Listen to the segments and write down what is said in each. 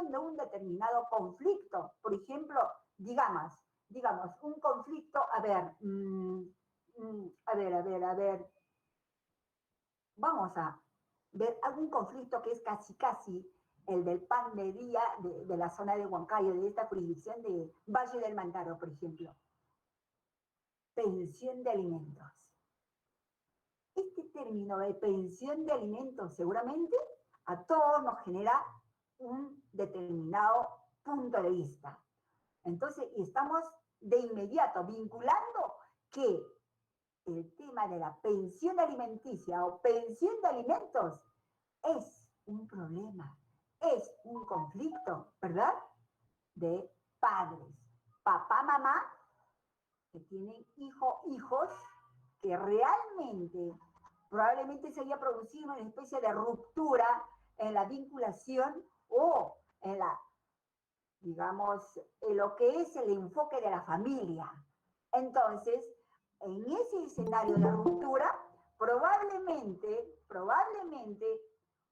resolución de un determinado conflicto. Por ejemplo, digamos, un conflicto, vamos a ver algún conflicto que es casi el del pan de día de la zona de Huancayo, de esta jurisdicción de Valle del Mantaro, por ejemplo. Pensión de alimentos. Este término de pensión de alimentos seguramente a todos nos genera un determinado punto de vista. Entonces, estamos de inmediato vinculando que el tema de la pensión alimenticia o pensión de alimentos es un problema, es un conflicto, ¿verdad? De padres, papá, mamá, que tienen hijos, que realmente, probablemente se haya producido una especie de ruptura en la vinculación o en la, digamos, en lo que es el enfoque de la familia. Entonces, en ese escenario de ruptura, probablemente,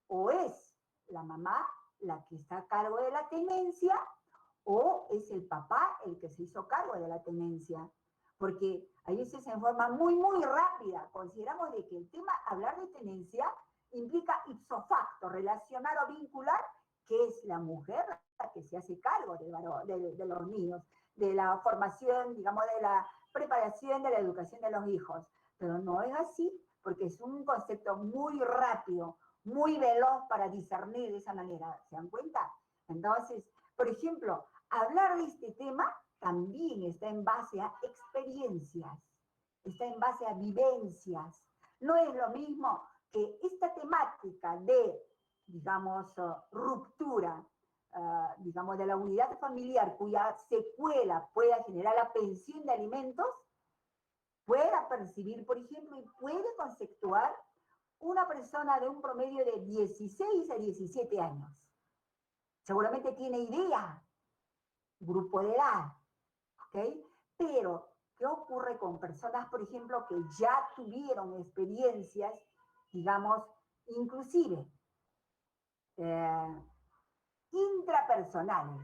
o es la mamá la que está a cargo de la tenencia, o es el papá el que se hizo cargo de la tenencia. Porque a veces en forma muy rápida consideramos de que el tema, hablar de tenencia, implica ipso facto, relacionar o vincular que es la mujer la que se hace cargo de los niños, de la formación, digamos, de la preparación, de la educación de los hijos. Pero no es así, porque es un concepto muy rápido, muy veloz para discernir de esa manera, ¿se dan cuenta? Entonces, por ejemplo, hablar de este tema también está en base a experiencias, está en base a vivencias. No es lo mismo que esta temática de, digamos, ruptura, digamos, de la unidad familiar, cuya secuela pueda generar la pensión de alimentos, pueda percibir, por ejemplo, y puede conceptuar una persona de un promedio de 16 a 17 años. Seguramente tiene idea, grupo de edad, ¿ok? Pero, ¿qué ocurre con personas, por ejemplo, que ya tuvieron experiencias, digamos, inclusive intrapersonales?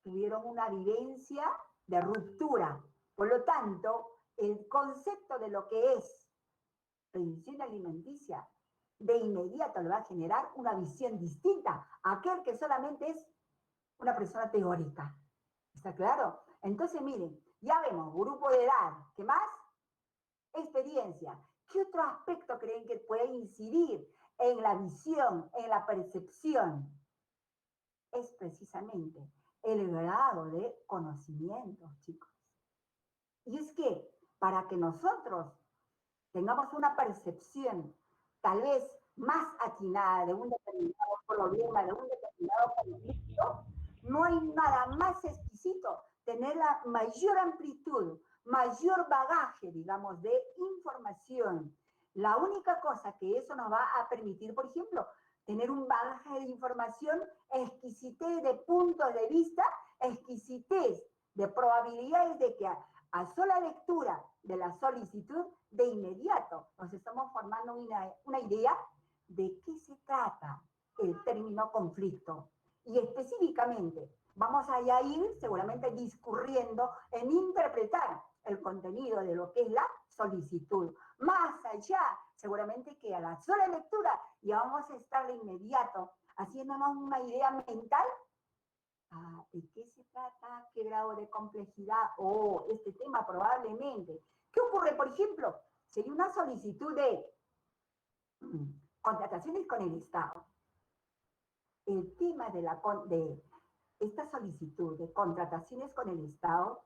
Tuvieron una vivencia de ruptura. Por lo tanto, el concepto de lo que es pensión alimenticia de inmediato le va a generar una visión distinta a aquel que solamente es una persona teórica. ¿Está claro? Entonces, miren, ya vemos, grupo de edad. ¿Qué más? Experiencia. ¿Qué otro aspecto creen que puede incidir en la visión, en la percepción? Es precisamente el grado de conocimientos, chicos. Y es que para que nosotros tengamos una percepción tal vez más atinada de un determinado problema, de un determinado conflicto, no hay nada más exquisito, tener la mayor amplitud, mayor bagaje, digamos, de información. La única cosa que eso nos va a permitir, por ejemplo, tener un bagaje de información, exquisitez de puntos de vista, exquisitez de probabilidades de que a sola lectura de la solicitud, de inmediato nos estamos formando una idea de qué se trata el término conflicto. Y específicamente, vamos a ir seguramente discurriendo en interpretar el contenido de lo que es la solicitud. Más allá, seguramente que a la sola lectura ya vamos a estar de inmediato haciéndonos una idea mental. ¿De qué se trata? ¿Qué grado de complejidad? Este tema probablemente. ¿Qué ocurre, por ejemplo? Sería una solicitud de contrataciones con el Estado. El tema de esta solicitud de contrataciones con el Estado,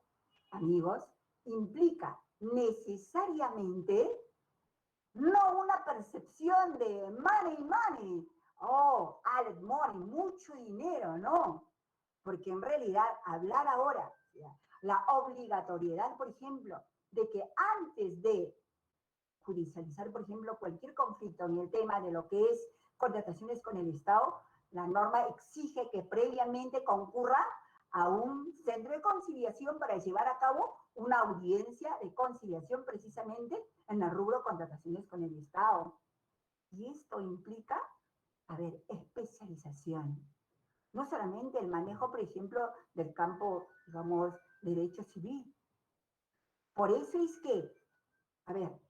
amigos, implica necesariamente no una percepción de money, Alex money, mucho dinero, no. Porque en realidad hablar ahora, la obligatoriedad, por ejemplo, de que antes de judicializar, por ejemplo, cualquier conflicto en el tema de lo que es contrataciones con el Estado, la norma exige que previamente concurra a un centro de conciliación para llevar a cabo una audiencia de conciliación precisamente en el rubro contrataciones con el Estado. Y esto implica, especialización. No solamente el manejo, por ejemplo, del campo, digamos, derecho civil. Por eso es que, a ver,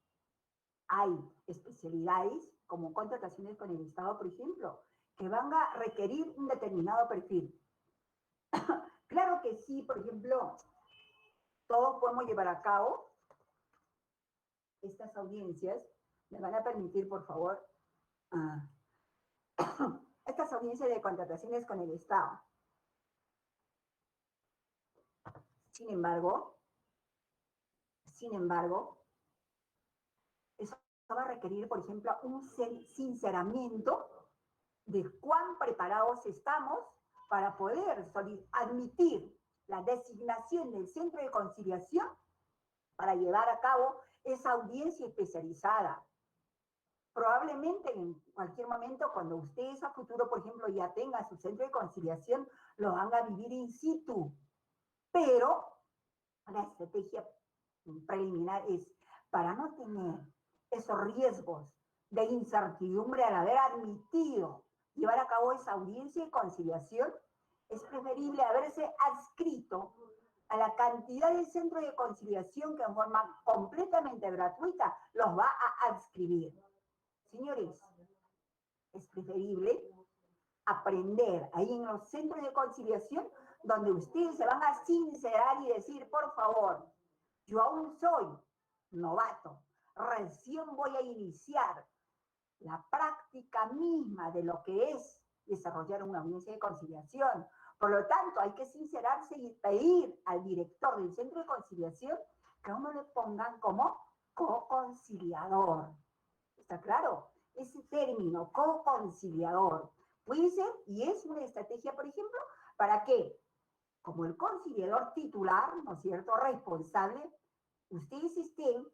hay especialidades como contrataciones con el Estado, por ejemplo, que van a requerir un determinado perfil. Claro que sí, por ejemplo, todos podemos llevar a cabo estas audiencias. Me van a permitir, por favor, uh, estas audiencias de contrataciones con el Estado. Sin embargo, eso va a requerir, por ejemplo, un sinceramiento de cuán preparados estamos para poder admitir la designación del centro de conciliación para llevar a cabo esa audiencia especializada. Probablemente en cualquier momento, cuando ustedes a futuro, por ejemplo, ya tengan su centro de conciliación, lo van a vivir in situ. Pero la estrategia preliminar es, para no tener esos riesgos de incertidumbre al haber admitido llevar a cabo esa audiencia de conciliación, es preferible haberse adscrito a la cantidad de centros de conciliación que en forma completamente gratuita los va a adscribir. Señores, es preferible aprender ahí en los centros de conciliación donde ustedes se van a sincerar y decir, por favor, yo aún soy novato, recién voy a iniciar la práctica misma de lo que es desarrollar una audiencia de conciliación. Por lo tanto, hay que sincerarse y pedir al director del centro de conciliación que a uno le pongan como co-conciliador. ¿Está claro? Ese término, co-conciliador, puede ser y es una estrategia, por ejemplo, para que, como el conciliador titular, ¿no es cierto?, responsable, ustedes estén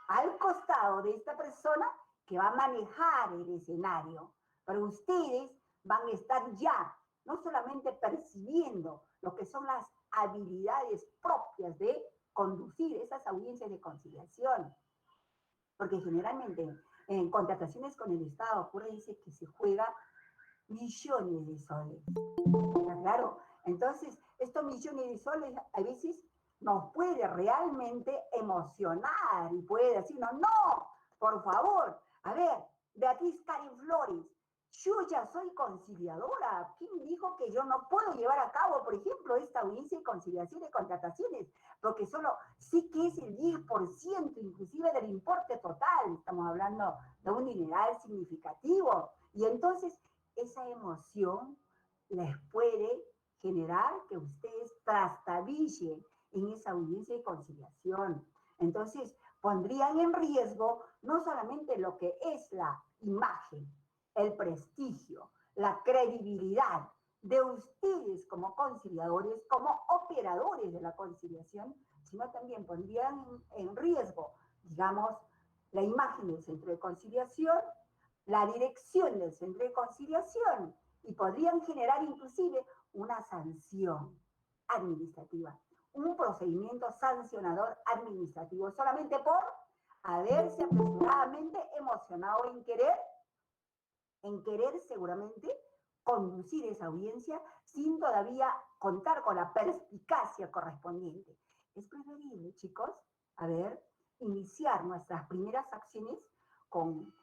al costado de esta persona que va a manejar el escenario. Pero ustedes van a estar ya, no solamente percibiendo lo que son las habilidades propias de conducir esas audiencias de conciliación, porque generalmente en contrataciones con el Estado, acuérdense que se juega millones de soles. ¿Está claro? Entonces, estos millones de soles a veces nos puede realmente emocionar y puede decirnos, no, por favor, a ver, Beatriz Karen Flores, yo ya soy conciliadora. ¿Quién dijo que yo no puedo llevar a cabo, por ejemplo, esta audiencia de conciliación de contrataciones? Porque solo sí que es el 10% inclusive del importe total. Estamos hablando de un dineral significativo. Y entonces esa emoción les puede generar que ustedes trastabillen en esa audiencia de conciliación. Entonces, pondrían en riesgo no solamente lo que es la imagen, el prestigio, la credibilidad de ustedes como conciliadores, como operadores de la conciliación, sino también pondrían en riesgo, digamos, la imagen del centro de conciliación, la dirección del centro de conciliación, y podrían generar inclusive una sanción administrativa, un procedimiento sancionador administrativo, solamente por haberse apresuradamente emocionado en querer seguramente conducir esa audiencia sin todavía contar con la perspicacia correspondiente. Es preferible, chicos, a ver, iniciar nuestras primeras acciones con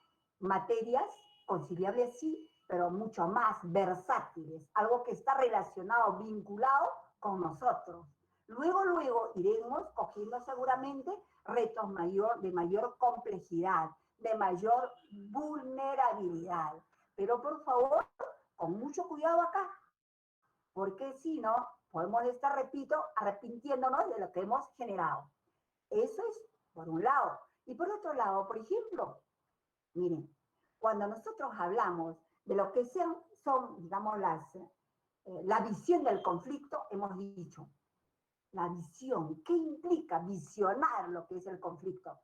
materias conciliables, sí, pero mucho más versátiles, algo que está relacionado, vinculado con nosotros. Luego iremos cogiendo seguramente retos de mayor complejidad, de mayor vulnerabilidad. Pero por favor, con mucho cuidado acá, porque si no, podemos estar, repito, arrepintiéndonos de lo que hemos generado. Eso es por un lado. Y por otro lado, por ejemplo, miren, cuando nosotros hablamos de lo que son digamos, la visión del conflicto, hemos dicho, la visión, ¿qué implica visionar lo que es el conflicto?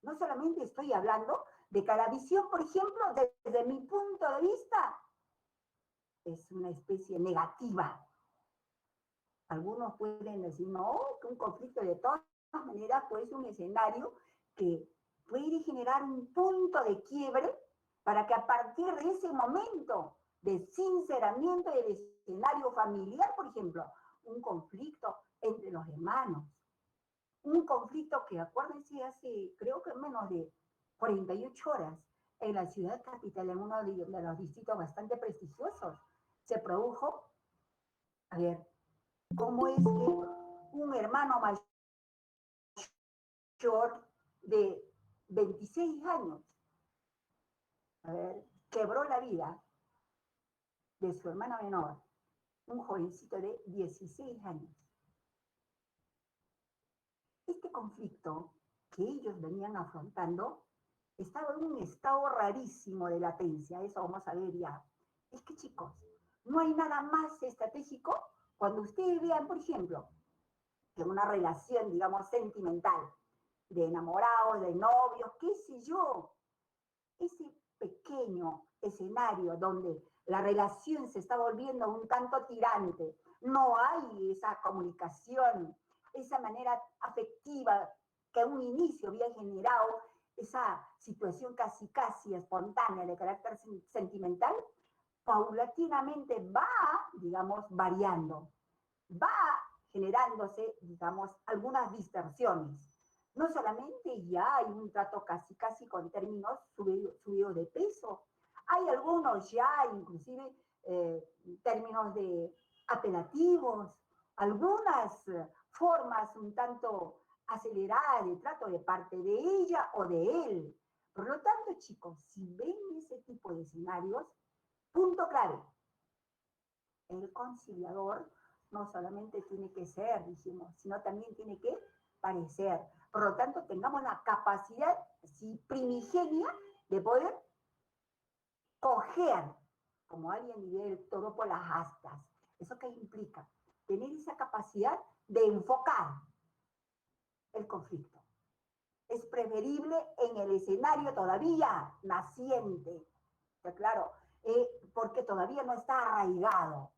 No solamente estoy hablando de que la visión, por ejemplo, desde mi punto de vista, es una especie negativa. Algunos pueden decir, no, que un conflicto de todas maneras puede ser un escenario que puede generar un punto de quiebre para que a partir de ese momento de sinceramiento y de escenario familiar, por ejemplo, un conflicto entre los hermanos, un conflicto que, acuérdense, hace creo que menos de 48 horas, en la ciudad capital, en uno de los distritos bastante prestigiosos, se produjo, a ver, cómo es que un hermano mayor de 26 años, a ver, quebró la vida de su hermana menor, un jovencito de 16 años. Este conflicto que ellos venían afrontando estaba en un estado rarísimo de latencia, eso vamos a ver ya. Es que, chicos, no hay nada más estratégico cuando ustedes vean, por ejemplo, que una relación, digamos, sentimental, de enamorados, de novios, qué sé yo, ese pequeño escenario donde la relación se está volviendo un tanto tirante, no hay esa comunicación, esa manera afectiva que a un inicio había generado esa situación casi espontánea de carácter sentimental, paulatinamente va, digamos, variando, va generándose, digamos, algunas distorsiones. No solamente ya hay un trato casi con términos subido de peso, hay algunos ya inclusive términos de apelativos, algunas formas un tanto aceleradas de trato de parte de ella o de él. Por lo tanto, chicos, si ven ese tipo de escenarios, punto clave, el conciliador no solamente tiene que ser, dijimos, sino también tiene que parecer. Por lo tanto, tengamos la capacidad, sí, primigenia de poder coger, como alguien diría, el toro por las astas. ¿Eso qué implica? Tener esa capacidad de enfocar el conflicto. Es preferible en el escenario todavía naciente, ¿está claro? Porque todavía no está arraigado.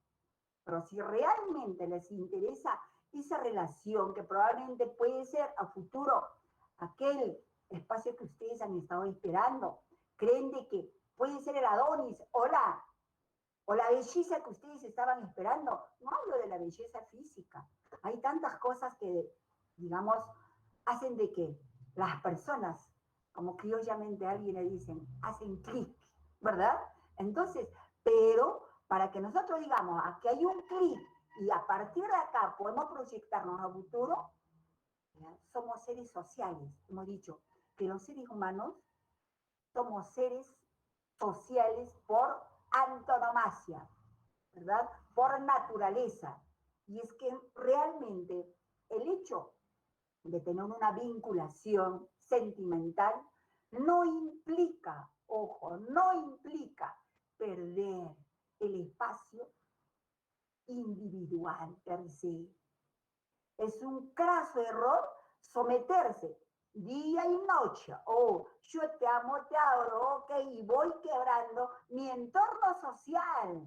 Pero si realmente les interesa esa relación que probablemente puede ser a futuro aquel espacio que ustedes han estado esperando, creen de que puede ser el Adonis o la belleza que ustedes estaban esperando, no hablo de la belleza física, hay tantas cosas que, digamos, hacen de que las personas, como criollamente a alguien le dicen, hacen clic, ¿verdad? Entonces, pero para que nosotros digamos, aquí hay un clic y a partir de acá podemos proyectarnos a futuro, ¿ya? Somos seres sociales. Hemos dicho que los seres humanos somos seres sociales por antonomasia, ¿verdad? Por naturaleza. Y es que realmente el hecho de tener una vinculación sentimental no implica, ojo, no implica perder el espacio individual per se. Es un craso error someterse día y noche. Oh, yo te amo, te adoro, ok, y voy quebrando mi entorno social,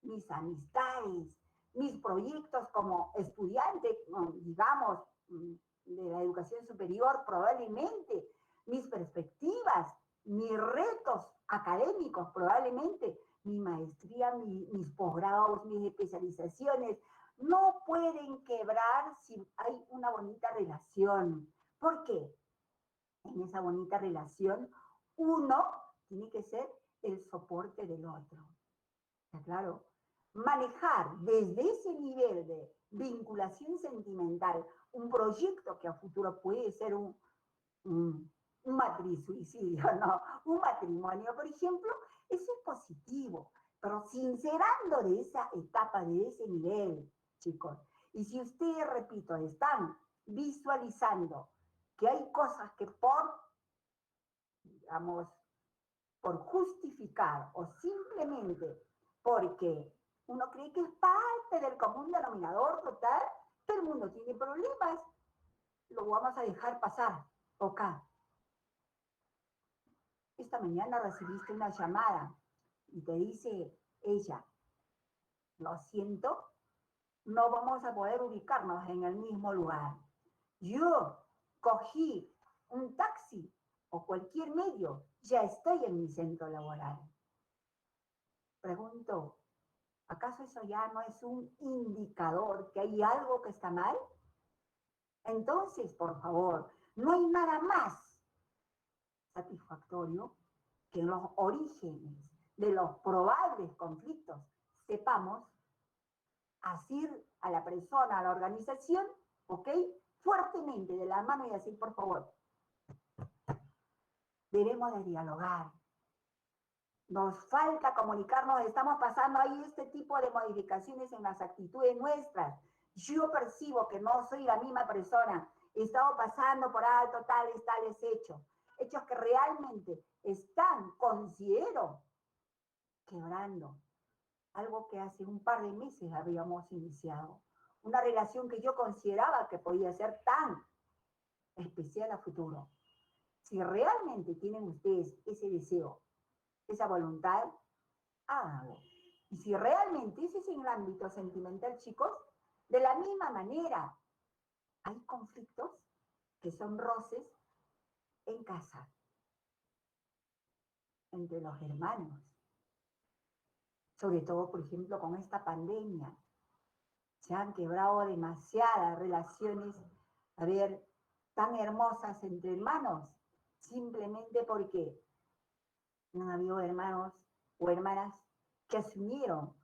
mis amistades, mis proyectos como estudiante, digamos, de la educación superior, probablemente, mis perspectivas, mis retos académicos, probablemente, mi maestría, mis posgrados, mis especializaciones, no pueden quebrar si hay una bonita relación. ¿Por qué? En esa bonita relación, uno tiene que ser el soporte del otro. ¿Está claro? Manejar desde ese nivel de vinculación sentimental un proyecto que a futuro puede ser un matrisuicidio, ¿no? Un matrimonio, por ejemplo, eso es positivo, pero sincerando de esa etapa, de ese nivel, chicos. Y si ustedes, repito, están visualizando que hay cosas que digamos, por justificar o simplemente porque uno cree que es parte del común denominador total, todo el mundo tiene problemas, lo vamos a dejar pasar. Ok. Esta mañana recibiste una llamada y te dice ella, lo siento, no vamos a poder ubicarnos en el mismo lugar. Yo cogí un taxi o cualquier medio, ya estoy en mi centro laboral. Pregunto, ¿Acaso eso ya no es un indicador que hay algo que está mal? Entonces, por favor, no hay nada más satisfactorio que en los orígenes de los probables conflictos sepamos asir a la persona, a la organización, ¿ok? Fuertemente de la mano y decir, por favor, debemos de dialogar. Nos falta comunicarnos, estamos pasando ahí este tipo de modificaciones en las actitudes nuestras. Yo percibo que no soy la misma persona, he estado pasando por alto tales hechos, hechos que realmente están, considero, quebrando algo que hace un par de meses habíamos iniciado, una relación que yo consideraba que podía ser tan especial a futuro. Si realmente tienen ustedes ese deseo, esa voluntad, háganlo. Y si realmente ese es en el ámbito sentimental, chicos, de la misma manera, hay conflictos que son roces en casa, entre los hermanos. Sobre todo, por ejemplo, con esta pandemia. Se han quebrado demasiadas relaciones, a ver, tan hermosas entre hermanos, simplemente porque no ha habido hermanos o hermanas que asumieron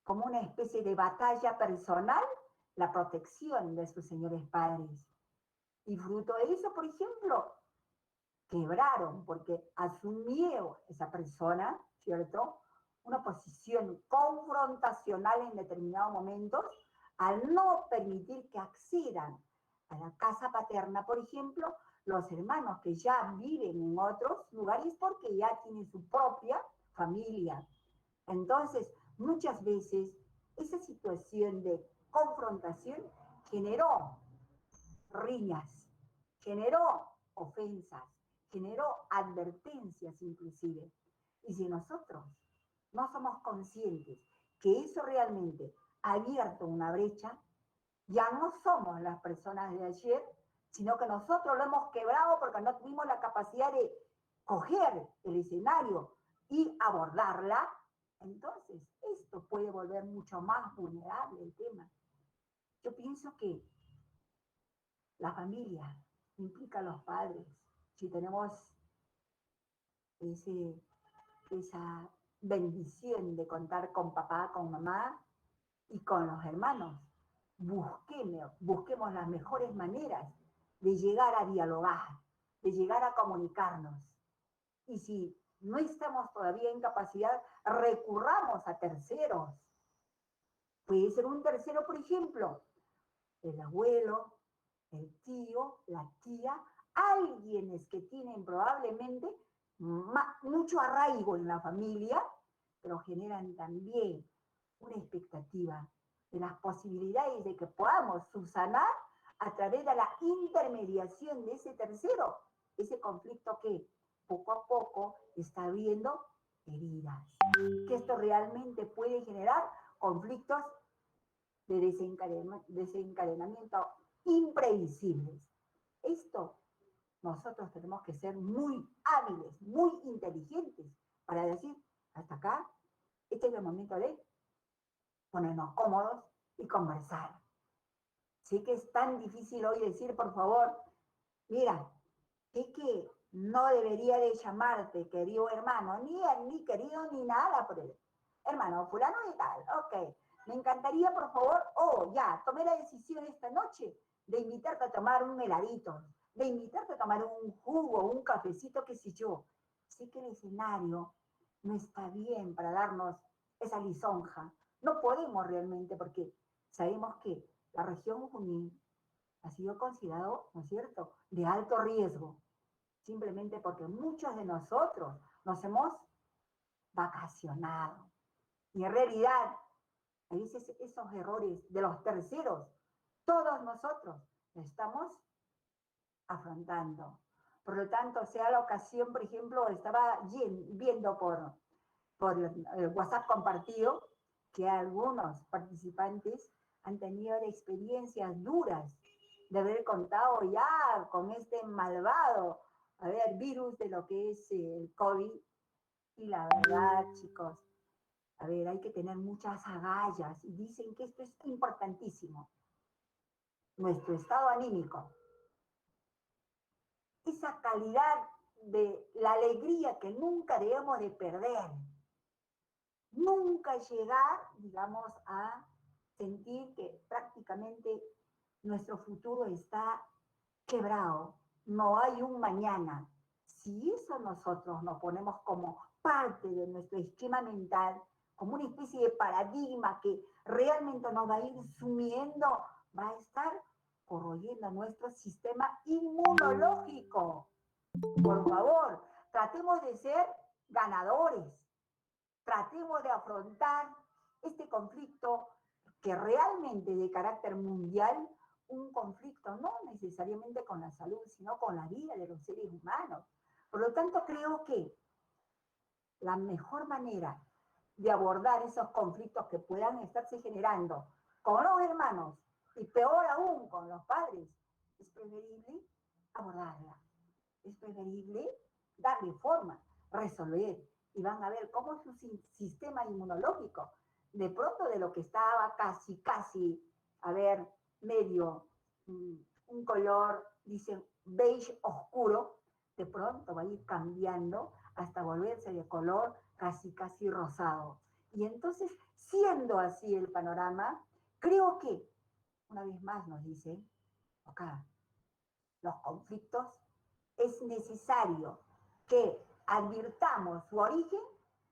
como una especie de batalla personal la protección de sus señores padres. Y fruto de eso, por ejemplo, quebraron porque asumieron esa persona, ¿cierto? Una posición confrontacional en determinados momentos al no permitir que accedan a la casa paterna, por ejemplo, los hermanos que ya viven en otros lugares porque ya tienen su propia familia. Entonces, muchas veces esa situación de confrontación generó riñas, generó ofensas, generó advertencias inclusive. Y si nosotros no somos conscientes que eso realmente ha abierto una brecha, ya no somos las personas de ayer, sino que nosotros lo hemos quebrado porque no tuvimos la capacidad de coger el escenario y abordarla. Entonces, esto puede volver mucho más vulnerable el tema. Yo pienso que la familia implica a los padres. Si tenemos esa bendición de contar con papá, con mamá y con los hermanos, busquemos las mejores maneras de llegar a dialogar, de llegar a comunicarnos. Y si no estamos todavía en capacidad, recurramos a terceros. Puede ser un tercero, por ejemplo, el abuelo, el tío, la tía, alguienes que tienen probablemente mucho arraigo en la familia, pero generan también una expectativa de las posibilidades de que podamos subsanar a través de la intermediación de ese tercero, ese conflicto que poco a poco está abriendo heridas. Que esto realmente puede generar conflictos de desencadenamiento imprevisibles. Esto nosotros tenemos que ser muy hábiles, muy inteligentes para decir, hasta acá, este es el momento de ponernos cómodos y conversar. Sí que es tan difícil hoy decir, por favor, mira, es que no debería de llamarte querido hermano, ni querido ni nada por él. Hermano, fulano y tal, ok. Me encantaría, por favor, ya, tomé la decisión esta noche de invitarte a tomar un heladito, de invitarte a tomar un jugo, un cafecito, qué sé yo. Sé que el escenario no está bien para darnos esa lisonja. No podemos realmente porque sabemos que la región Junín ha sido considerado, ¿no es cierto?, de alto riesgo, simplemente porque muchos de nosotros nos hemos vacacionado. Y en realidad, a veces esos errores de los terceros, todos nosotros estamos afrontando. Por lo tanto, sea la ocasión, por ejemplo, estaba viendo por el WhatsApp compartido que algunos participantes han tenido experiencias duras de haber contado ya con este malvado, virus de lo que es el COVID. Y la verdad, chicos, A ver, hay que tener muchas agallas y dicen que esto es importantísimo. Nuestro estado anímico, esa calidad de la alegría que nunca debemos de perder. Nunca llegar, digamos, a sentir que prácticamente nuestro futuro está quebrado, no hay un mañana. Si eso nosotros nos ponemos como parte de nuestro esquema mental, como una especie de paradigma que realmente nos va a ir sumiendo, va a estar corroyendo nuestro sistema inmunológico. Por favor, tratemos de ser ganadores, tratemos de afrontar este conflicto que realmente de carácter mundial, un conflicto no necesariamente con la salud, sino con la vida de los seres humanos. Por lo tanto, creo que la mejor manera de abordar esos conflictos que puedan estarse generando con los hermanos y peor aún con los padres, es preferible abordarla, es preferible darle forma, resolver, y van a ver cómo su sistema inmunológico, de pronto de lo que estaba casi, a ver, medio, un color, dicen, beige oscuro, de pronto va a ir cambiando hasta volverse de color casi rosado. Y entonces, siendo así el panorama, creo que, una vez más nos dice, acá, los conflictos, es necesario que advirtamos su origen,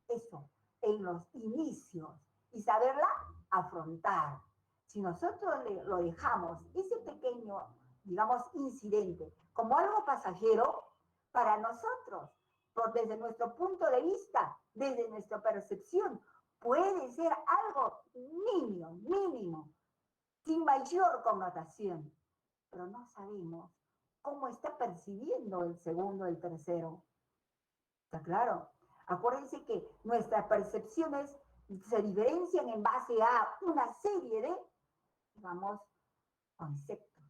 eso, en los inicios, y saberla afrontar. Si nosotros lo dejamos, ese pequeño, digamos, incidente, como algo pasajero, para nosotros, desde nuestro punto de vista, desde nuestra percepción, puede ser algo mínimo, sin mayor connotación, pero no sabemos cómo está percibiendo el segundo, el tercero. ¿Está claro? Acuérdense que nuestras percepciones se diferencian en base a una serie de, digamos, conceptos.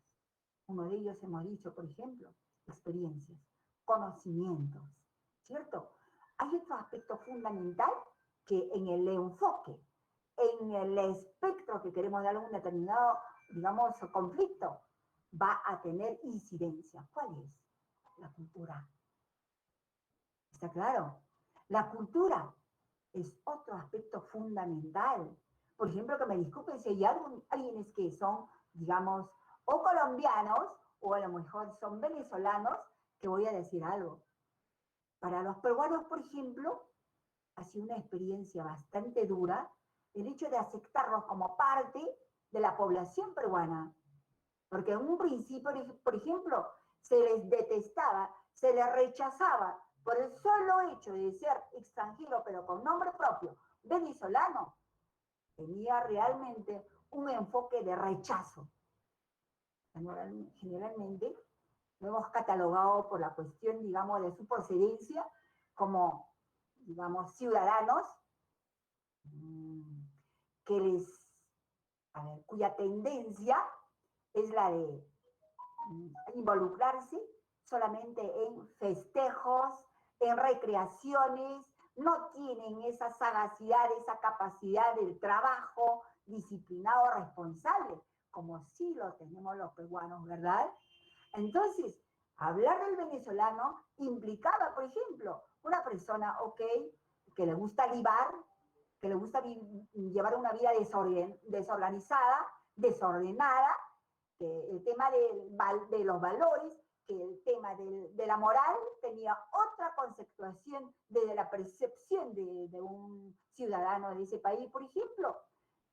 Uno de ellos hemos dicho, por ejemplo, experiencias, conocimientos, ¿cierto? Hay otro aspecto fundamental que en el enfoque, en el espectro que queremos dar a un determinado, digamos, conflicto, va a tener incidencia. ¿Cuál es? La cultura. ¿Está claro? La cultura es otro aspecto fundamental. Por ejemplo, que me disculpen si hay alguien que son, digamos, o colombianos, o a lo mejor son venezolanos, que voy a decir algo. Para los peruanos, por ejemplo, ha sido una experiencia bastante dura el hecho de aceptarlos como parte de la población peruana. Porque en un principio, por ejemplo, se les detestaba, se les rechazaba por el solo hecho de ser extranjero, pero con nombre propio, venezolano, tenía realmente un enfoque de rechazo. Generalmente lo hemos catalogado por la cuestión, digamos, de su procedencia como, digamos, ciudadanos que cuya tendencia es la de involucrarse solamente en festejos, en recreaciones, no tienen esa sagacidad, esa capacidad del trabajo disciplinado, responsable, como sí lo tenemos los peruanos, ¿verdad? Entonces, hablar del venezolano implicaba, por ejemplo, una persona, ok, que le gusta libar, que le gusta llevar una vida desorganizada, desordenada, que el tema de los valores, que el tema de la moral tenía otra conceptuación desde la percepción de un ciudadano de ese país, por ejemplo,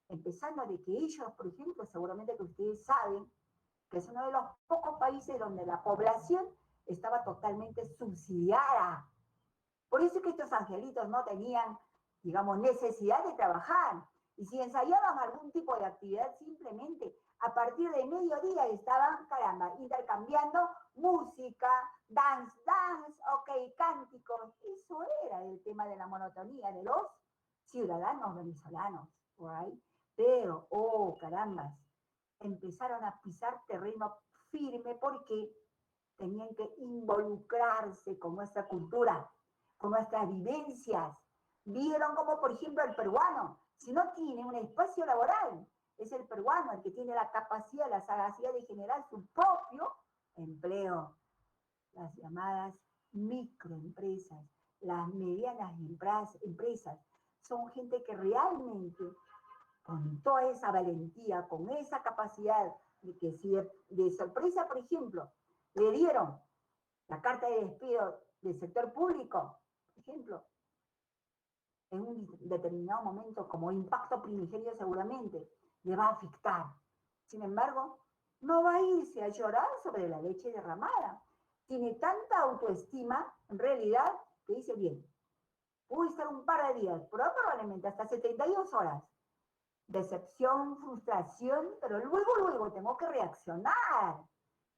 empezando de que ellos, por ejemplo, seguramente que ustedes saben, que es uno de los pocos países donde la población estaba totalmente subsidiada. Por eso es que estos angelitos no tenían, digamos, necesidad de trabajar. Y si ensayaban algún tipo de actividad, simplemente a partir de mediodía estaban, caramba, intercambiando música, dance, ok, cánticos. Eso era el tema de la monotonía de los ciudadanos venezolanos, right? Pero, oh, carambas, empezaron a pisar terreno firme porque tenían que involucrarse con nuestra cultura, con nuestras vivencias, Vieron como, por ejemplo, el peruano, si no tiene un espacio laboral, es el peruano el que tiene la capacidad, la sagacidad de generar su propio empleo. Las llamadas microempresas, las medianas empresas, son gente que realmente, con toda esa valentía, con esa capacidad de que si de sorpresa, por ejemplo, le dieron la carta de despido del sector público, por ejemplo, en un determinado momento, como impacto primigenio seguramente, le va a afectar. Sin embargo, no va a irse a llorar sobre la leche derramada. Tiene tanta autoestima, en realidad, que dice, bien, voy a estar un par de días, probablemente hasta 72 horas. Decepción, frustración, pero luego tengo que reaccionar.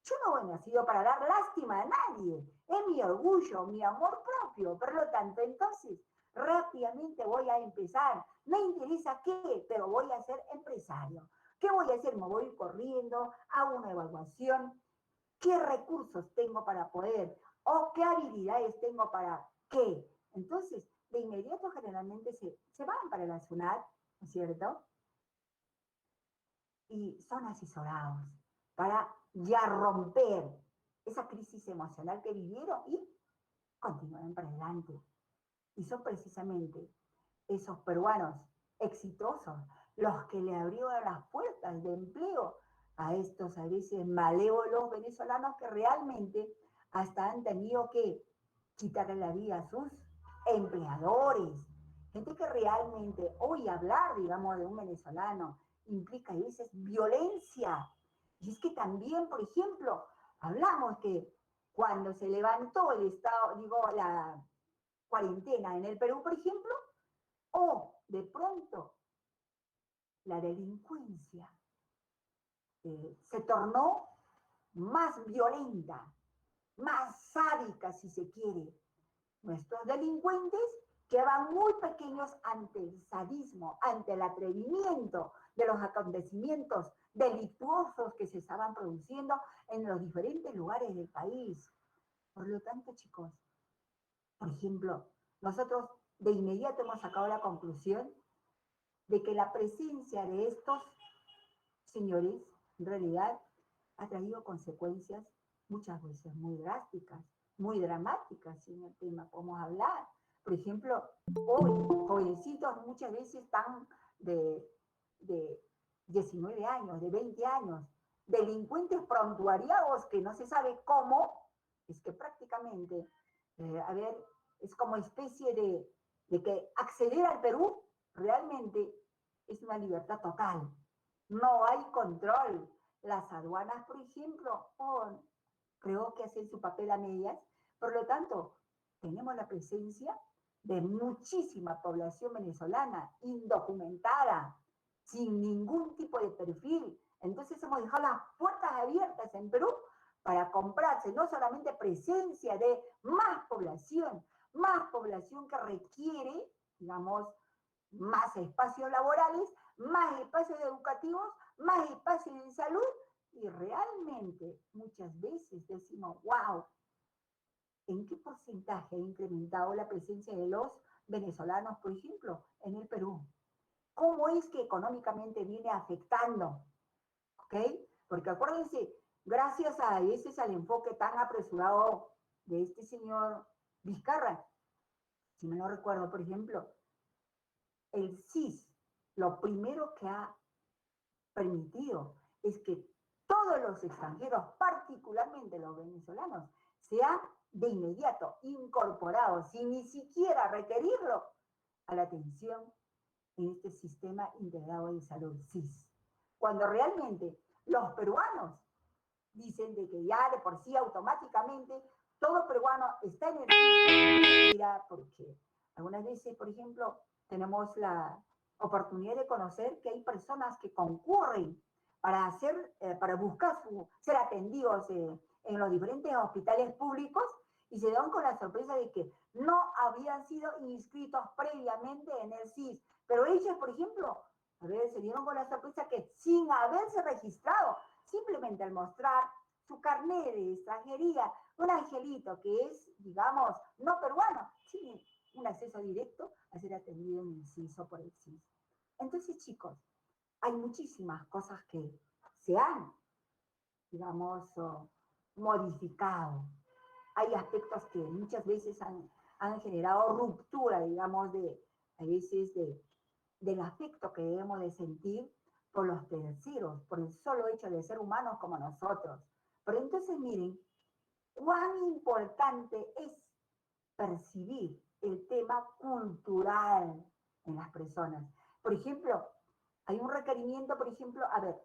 Yo no he nacido para dar lástima a nadie. Es mi orgullo, mi amor propio. Por lo tanto, entonces, rápidamente voy a empezar. Me interesa qué, pero voy a ser empresario. ¿Qué voy a hacer? Me voy corriendo, hago una evaluación. ¿Qué recursos tengo para poder? ¿O qué habilidades tengo para qué? Entonces, de inmediato generalmente se van para la SUNAT, ¿no es cierto? Y son asesorados para ya romper esa crisis emocional que vivieron y continúen para adelante. Y son precisamente esos peruanos exitosos los que le abrieron las puertas de empleo a estos a veces malévolos venezolanos que realmente hasta han tenido que quitarle la vida a sus empleadores. Gente que realmente hoy hablar, digamos, de un venezolano implica a veces violencia. Y es que también, por ejemplo, hablamos que cuando se levantó el estado, digo, la cuarentena en el Perú, por ejemplo, o de pronto la delincuencia se tornó más violenta, más sádica, si se quiere. Nuestros delincuentes quedan muy pequeños ante el sadismo, ante el atrevimiento de los acontecimientos delictuosos que se estaban produciendo en los diferentes lugares del país. Por lo tanto, chicos, por ejemplo, nosotros de inmediato hemos sacado la conclusión de que la presencia de estos señores, en realidad, ha traído consecuencias muchas veces muy drásticas, muy dramáticas, si en el tema podemos hablar. Por ejemplo, hoy, jovencitos muchas veces están de 19 años, de 20 años, delincuentes prontuariados que no se sabe cómo, es que prácticamente, a ver, es como especie de que acceder al Perú realmente es una libertad total. No hay control. Las aduanas, por ejemplo, creo que hacen su papel a medias. Por lo tanto, tenemos la presencia de muchísima población venezolana indocumentada, sin ningún tipo de perfil. Entonces hemos dejado las puertas abiertas en Perú para comprarse no solamente presencia de más población que requiere, digamos, más espacios laborales, más espacios educativos, más espacios de salud, y realmente muchas veces decimos, wow, ¿en qué porcentaje ha incrementado la presencia de los venezolanos, por ejemplo, en el Perú? ¿Cómo es que económicamente viene afectando? ¿Ok? Porque acuérdense, gracias a ese es al enfoque tan apresurado de este señor Vizcarra, si me no recuerdo, por ejemplo, el CIS, lo primero que ha permitido es que todos los extranjeros, particularmente los venezolanos, sean de inmediato incorporados, sin ni siquiera requerirlo, a la atención en este sistema integrado de salud SIS. Cuando realmente los peruanos dicen de que ya de por sí automáticamente todo peruano está en el SIS, mira, porque algunas veces, por ejemplo, tenemos la oportunidad de conocer que hay personas que concurren para buscar ser atendidos en los diferentes hospitales públicos y se dan con la sorpresa de que no habían sido inscritos previamente en el SIS. Pero ellos, por ejemplo, a ver, se dieron con la sorpresa que sin haberse registrado, simplemente al mostrar su carnet de extranjería, un angelito que es, digamos, no peruano, sí, un acceso directo a ser atendido en el CIS o por el CIS. Entonces, chicos, hay muchísimas cosas que se han, digamos, modificado. Hay aspectos que muchas veces han generado ruptura, digamos, a veces del afecto que debemos de sentir por los terceros, por el solo hecho de ser humanos como nosotros. Pero entonces miren, cuán importante es percibir el tema cultural en las personas. Por ejemplo, hay un requerimiento, por ejemplo, a ver,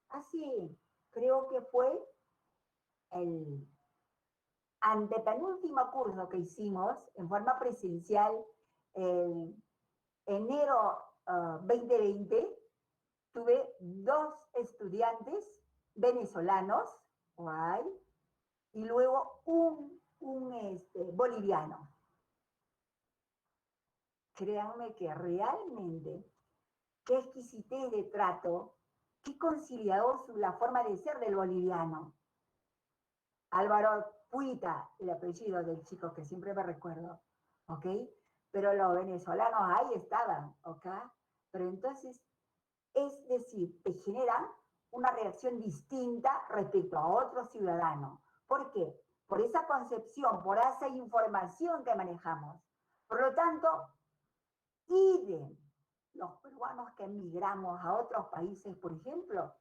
hace, creo que fue el antepenúltimo curso que hicimos en forma presencial, en enero 2020, tuve 2 estudiantes venezolanos, guay, y luego un boliviano. Créanme que realmente, qué exquisitez de trato, qué conciliador la forma de ser del boliviano. Álvaro Puita, el apellido del chico que siempre me recuerdo, ¿ok? Pero los venezolanos ahí estaban, ¿ok? Pero entonces, es decir, te genera una reacción distinta respecto a otro ciudadano. ¿Por qué? Por esa concepción, por esa información que manejamos. Por lo tanto, idem, los peruanos que emigramos a otros países, por ejemplo,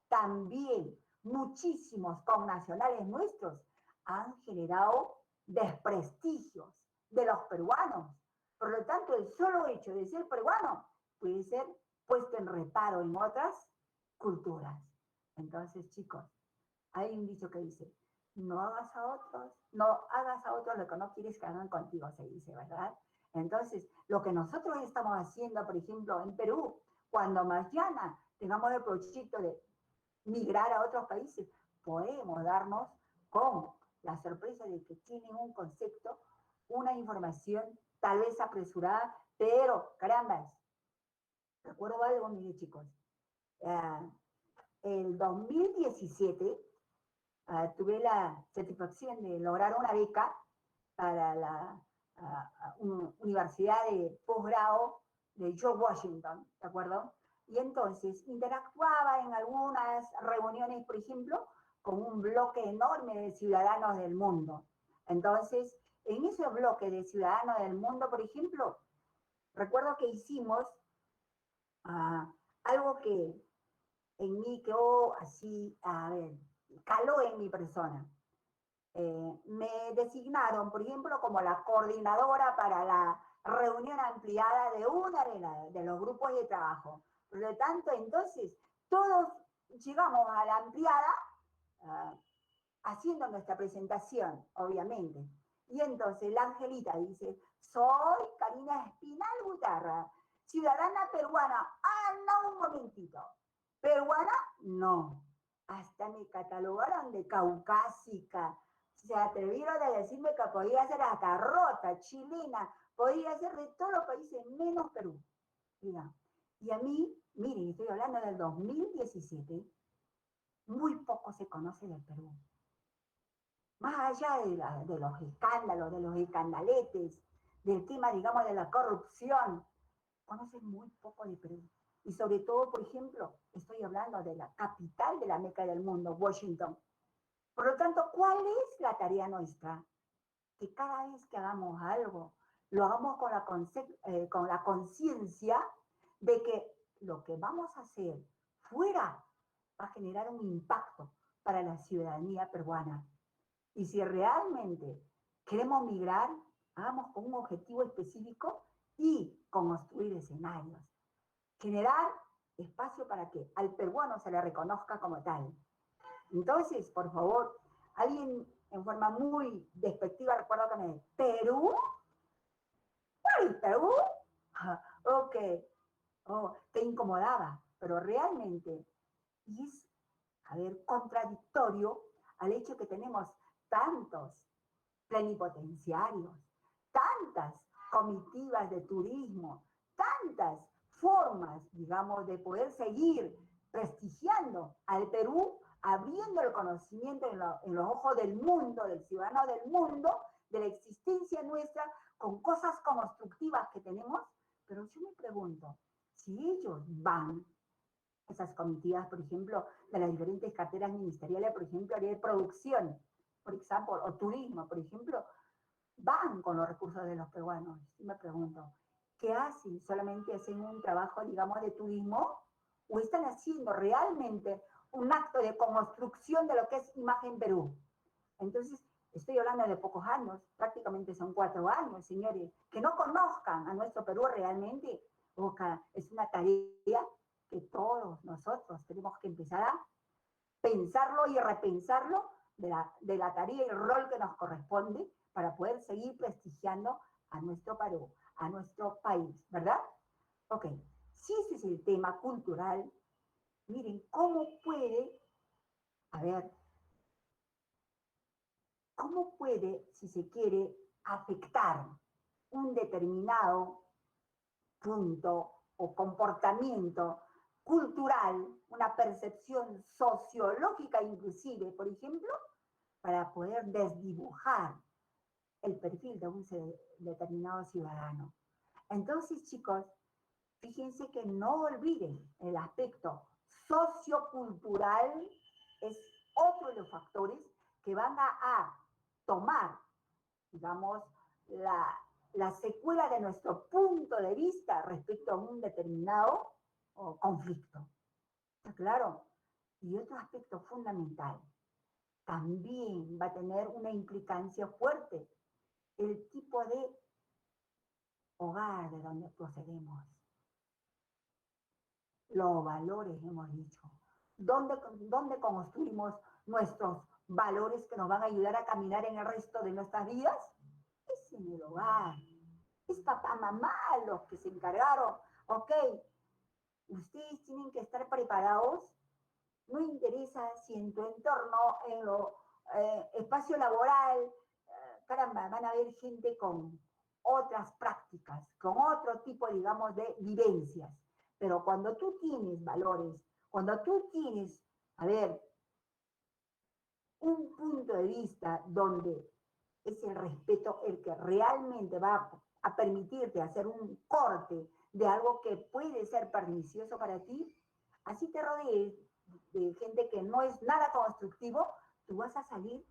también muchísimos connacionales nuestros han generado desprestigios de los peruanos. Por lo tanto, el solo hecho de ser peruano puede ser puesto en reparo en otras culturas. Entonces, chicos, hay un dicho que dice, no hagas a otros lo que no quieres que hagan contigo, se dice, ¿verdad? Entonces, lo que nosotros estamos haciendo, por ejemplo, en Perú, cuando mañana tengamos el proyecto de migrar a otros países, podemos darnos con la sorpresa de que tienen un concepto, una información tal vez apresurada, pero carambas, recuerdo algo, mire chicos, el 2017 tuve la satisfacción de lograr una beca para la Universidad de Posgrado de George Washington, ¿de acuerdo? Y entonces interactuaba en algunas reuniones, por ejemplo, con un bloque enorme de ciudadanos del mundo. Entonces, en ese bloque de ciudadanos del mundo, por ejemplo, recuerdo que hicimos algo que en mí quedó así, a ver, caló en mi persona. Me designaron, por ejemplo, como la coordinadora para la reunión ampliada de una de los grupos de trabajo. Por lo tanto, entonces, todos llegamos a la ampliada haciendo nuestra presentación, obviamente. Y entonces la Angelita dice, soy Karina Espinal Guitarra, ciudadana peruana. Ah, no, un momentito. ¿Peruana? No. Hasta me catalogaron de caucásica. Se atrevieron a decirme que podía ser hasta rota, chilena, podía ser de todos los países menos Perú. Mira. Y a mí, miren, estoy hablando del 2017, muy poco se conoce del Perú. Más allá de los escándalos, de los escandaletes, del tema, digamos, de la corrupción, conocen muy poco de Perú. Y sobre todo, por ejemplo, estoy hablando de la capital de la Meca del mundo, Washington. Por lo tanto, ¿cuál es la tarea nuestra? Que cada vez que hagamos algo, lo hagamos con la conciencia de que lo que vamos a hacer fuera va a generar un impacto para la ciudadanía peruana. Y si realmente queremos migrar, hagamos con un objetivo específico y construir escenarios. Generar espacio para que al peruano se le reconozca como tal. Entonces, por favor, alguien en forma muy despectiva, recuerdo que me dijo, ¿Perú? ¿Ay, Perú? Ok, te incomodaba, pero realmente es, a ver, contradictorio al hecho que tenemos tantos plenipotenciarios, tantas comitivas de turismo, tantas formas, digamos, de poder seguir prestigiando al Perú, abriendo el conocimiento en los ojos del mundo, del ciudadano del mundo, de la existencia nuestra, con cosas constructivas que tenemos, pero yo me pregunto, si ellos van, esas comitivas, por ejemplo, de las diferentes carteras ministeriales, por ejemplo, de producción, por ejemplo, o turismo, por ejemplo, van con los recursos de los peruanos. Y me pregunto, ¿qué hacen? ¿Solamente hacen un trabajo, digamos, de turismo? ¿O están haciendo realmente un acto de construcción de lo que es Imagen Perú? Entonces, estoy hablando de pocos años, prácticamente son 4 años, señores, que no conozcan a nuestro Perú realmente. Es una tarea que todos nosotros tenemos que empezar a pensarlo y repensarlo de la tarea y el rol que nos corresponde para poder seguir prestigiando a nuestro Perú, a nuestro país, ¿verdad? Ok, si ese es el tema cultural, miren cómo puede, a ver, cómo puede, si se quiere, afectar un determinado punto o comportamiento cultural, una percepción sociológica inclusive, por ejemplo, para poder desdibujar el perfil de un determinado ciudadano. Entonces, chicos, fíjense que no olviden el aspecto sociocultural, es otro de los factores que van a tomar, digamos, la secuela de nuestro punto de vista respecto a un determinado conflicto. ¿Está claro? Y otro aspecto fundamental, también va a tener una implicancia fuerte, el tipo de hogar de donde procedemos. Los valores, hemos dicho. ¿Dónde construimos nuestros valores que nos van a ayudar a caminar en el resto de nuestras vidas? Es en el hogar. Es papá, mamá los que se encargaron. Ok, ustedes tienen que estar preparados. No interesa si en tu entorno, en lo espacio laboral, caramba, van a haber gente con otras prácticas, con otro tipo, digamos, de vivencias. Pero cuando tú tienes valores, cuando tú tienes, a ver, un punto de vista donde es el respeto el que realmente va a permitirte hacer un corte de algo que puede ser pernicioso para ti, así te rodees de gente que no es nada constructivo, tú vas a salir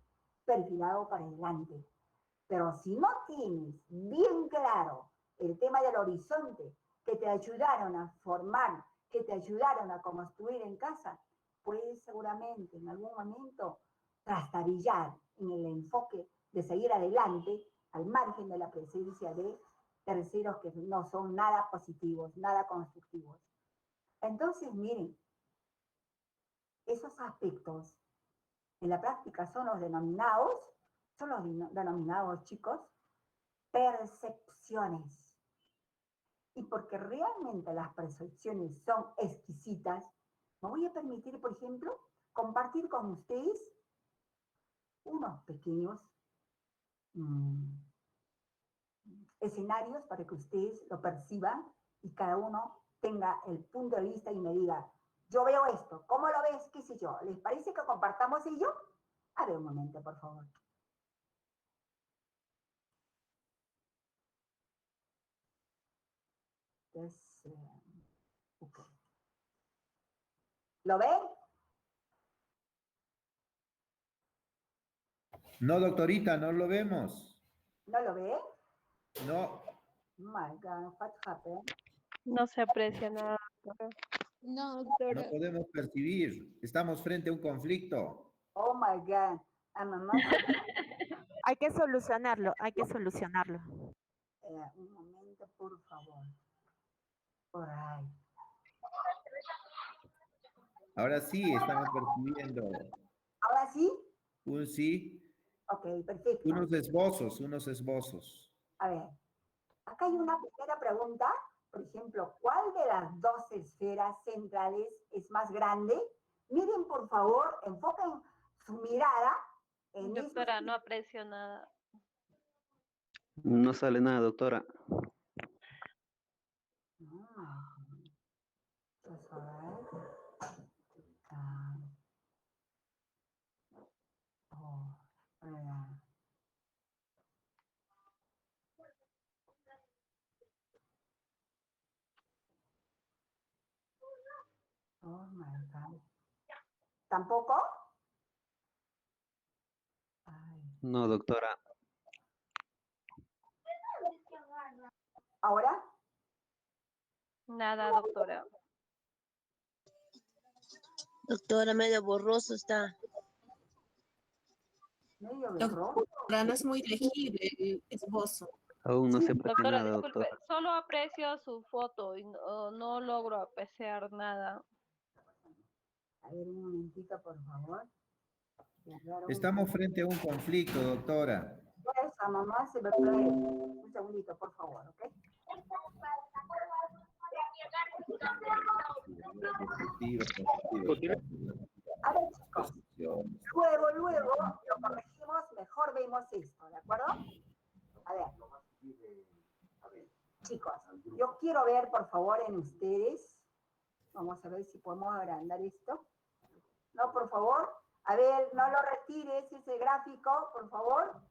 perfilado para adelante. Pero si no tienes bien claro el tema del horizonte que te ayudaron a formar, que te ayudaron a construir en casa, puedes seguramente en algún momento trastabillar en el enfoque de seguir adelante al margen de la presencia de terceros que no son nada positivos, nada constructivos. Entonces, miren, esos aspectos en la práctica son los denominados, chicos, percepciones. Y porque realmente las percepciones son exquisitas, me voy a permitir, por ejemplo, compartir con ustedes unos pequeños escenarios para que ustedes lo perciban y cada uno tenga el punto de vista y me diga, yo veo esto, ¿cómo lo ves? ¿Qué sé yo? ¿Les parece que compartamos ello? A ver un momento, por favor. Entonces, okay. ¿Lo ven? No, doctorita, no lo vemos. ¿No lo ven? No. My God, what happened? No se aprecia nada, doctora. No, No doctora. podemos percibir. Estamos frente a un conflicto. Oh my God, Hay que solucionarlo, hay que solucionarlo. un momento, por favor. Por ahí. Ahora sí estamos percibiendo ¿Ahora sí? un sí, Ok, perfecto. unos esbozos, unos esbozos. A ver, acá hay una primera pregunta. Por ejemplo, ¿cuál de las dos esferas centrales es más grande? Miren, por favor, enfoquen su mirada en Doctora, no aprecio nada. No sale nada, doctora. Pues a ver. Oh, Oh my God. ¿Tampoco? Ay. No, doctora. ¿Ahora? Nada, doctora. Doctora, medio borroso está. Medio borroso. Doctora, no es muy legible el esbozo. Aún no se aprecia Doctora, nada, disculpe, doctora. solo aprecio su foto y no logro apreciar nada. A ver, un momentito, por favor. Estamos frente a un conflicto, doctora. Esa mamá se me fue. Un segundito, por favor, ¿ok? A ver, chicos. Luego lo corregimos, mejor vemos esto, ¿de acuerdo? A ver. Chicos, yo quiero ver, por favor, en ustedes. Vamos a ver si podemos agrandar esto. No, por favor. A ver, no lo retires ese gráfico, por favor.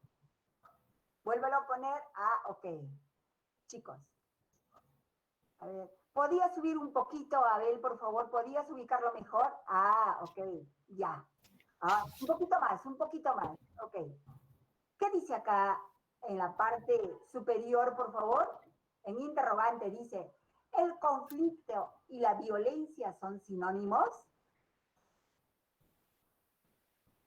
Vuélvelo a poner. Ah, ok. Chicos. A ver, ¿podías subir un poquito, Abel, por favor? ¿Podías ubicarlo mejor? Ah, ok, ya. Ah, un poquito más, ok. ¿Qué dice acá en la parte superior, por favor? En interrogante dice, ¿el conflicto y la violencia son sinónimos?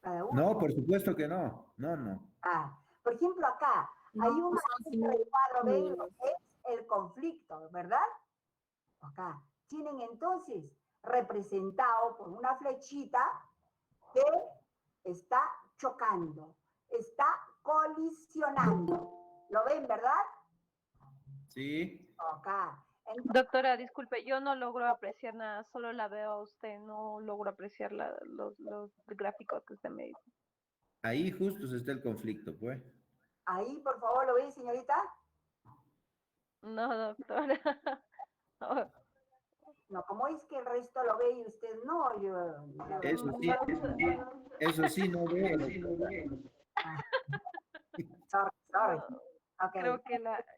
Cada uno. No, por supuesto que no. No, no. Ah, por ejemplo, acá hay No, un son del cuadro, ven lo sinónimos. que es el conflicto, ¿verdad? Acá tienen entonces representado por una flechita que está chocando, está colisionando. ¿Lo ven, verdad? Sí. Acá. Entonces, Doctora, disculpe, yo no logro apreciar nada, solo la veo a usted, no logro apreciar los gráficos que usted me dice. Ahí justo está el conflicto, pues. ahí, por favor, ¿lo ven, señorita? No, doctora. No, No, ¿cómo es que el resto lo ve y usted no? Eso sí no veo, doctora. Sorry. no. Ok.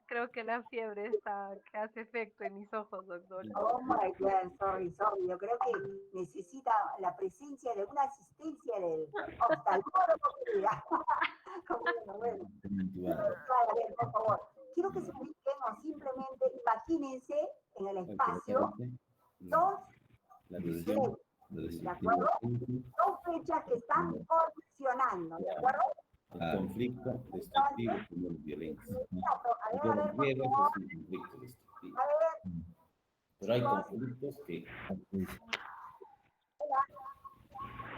Creo que la fiebre está, que hace efecto en mis ojos, doctora. Oh my God, sorry. Yo creo que necesita la presencia de una asistencia del oftalmólogo que diga. Bueno. A ver, por favor. Quiero que se ubiquen o simplemente imagínense en el espacio dos flechas, ¿de acuerdo? Dos flechas que están colisionando, ¿de acuerdo? El conflicto destructivo como la violencia. A ver, Las por guerras favor. es un conflicto destructivo. A ver, Pero hay conflictos que a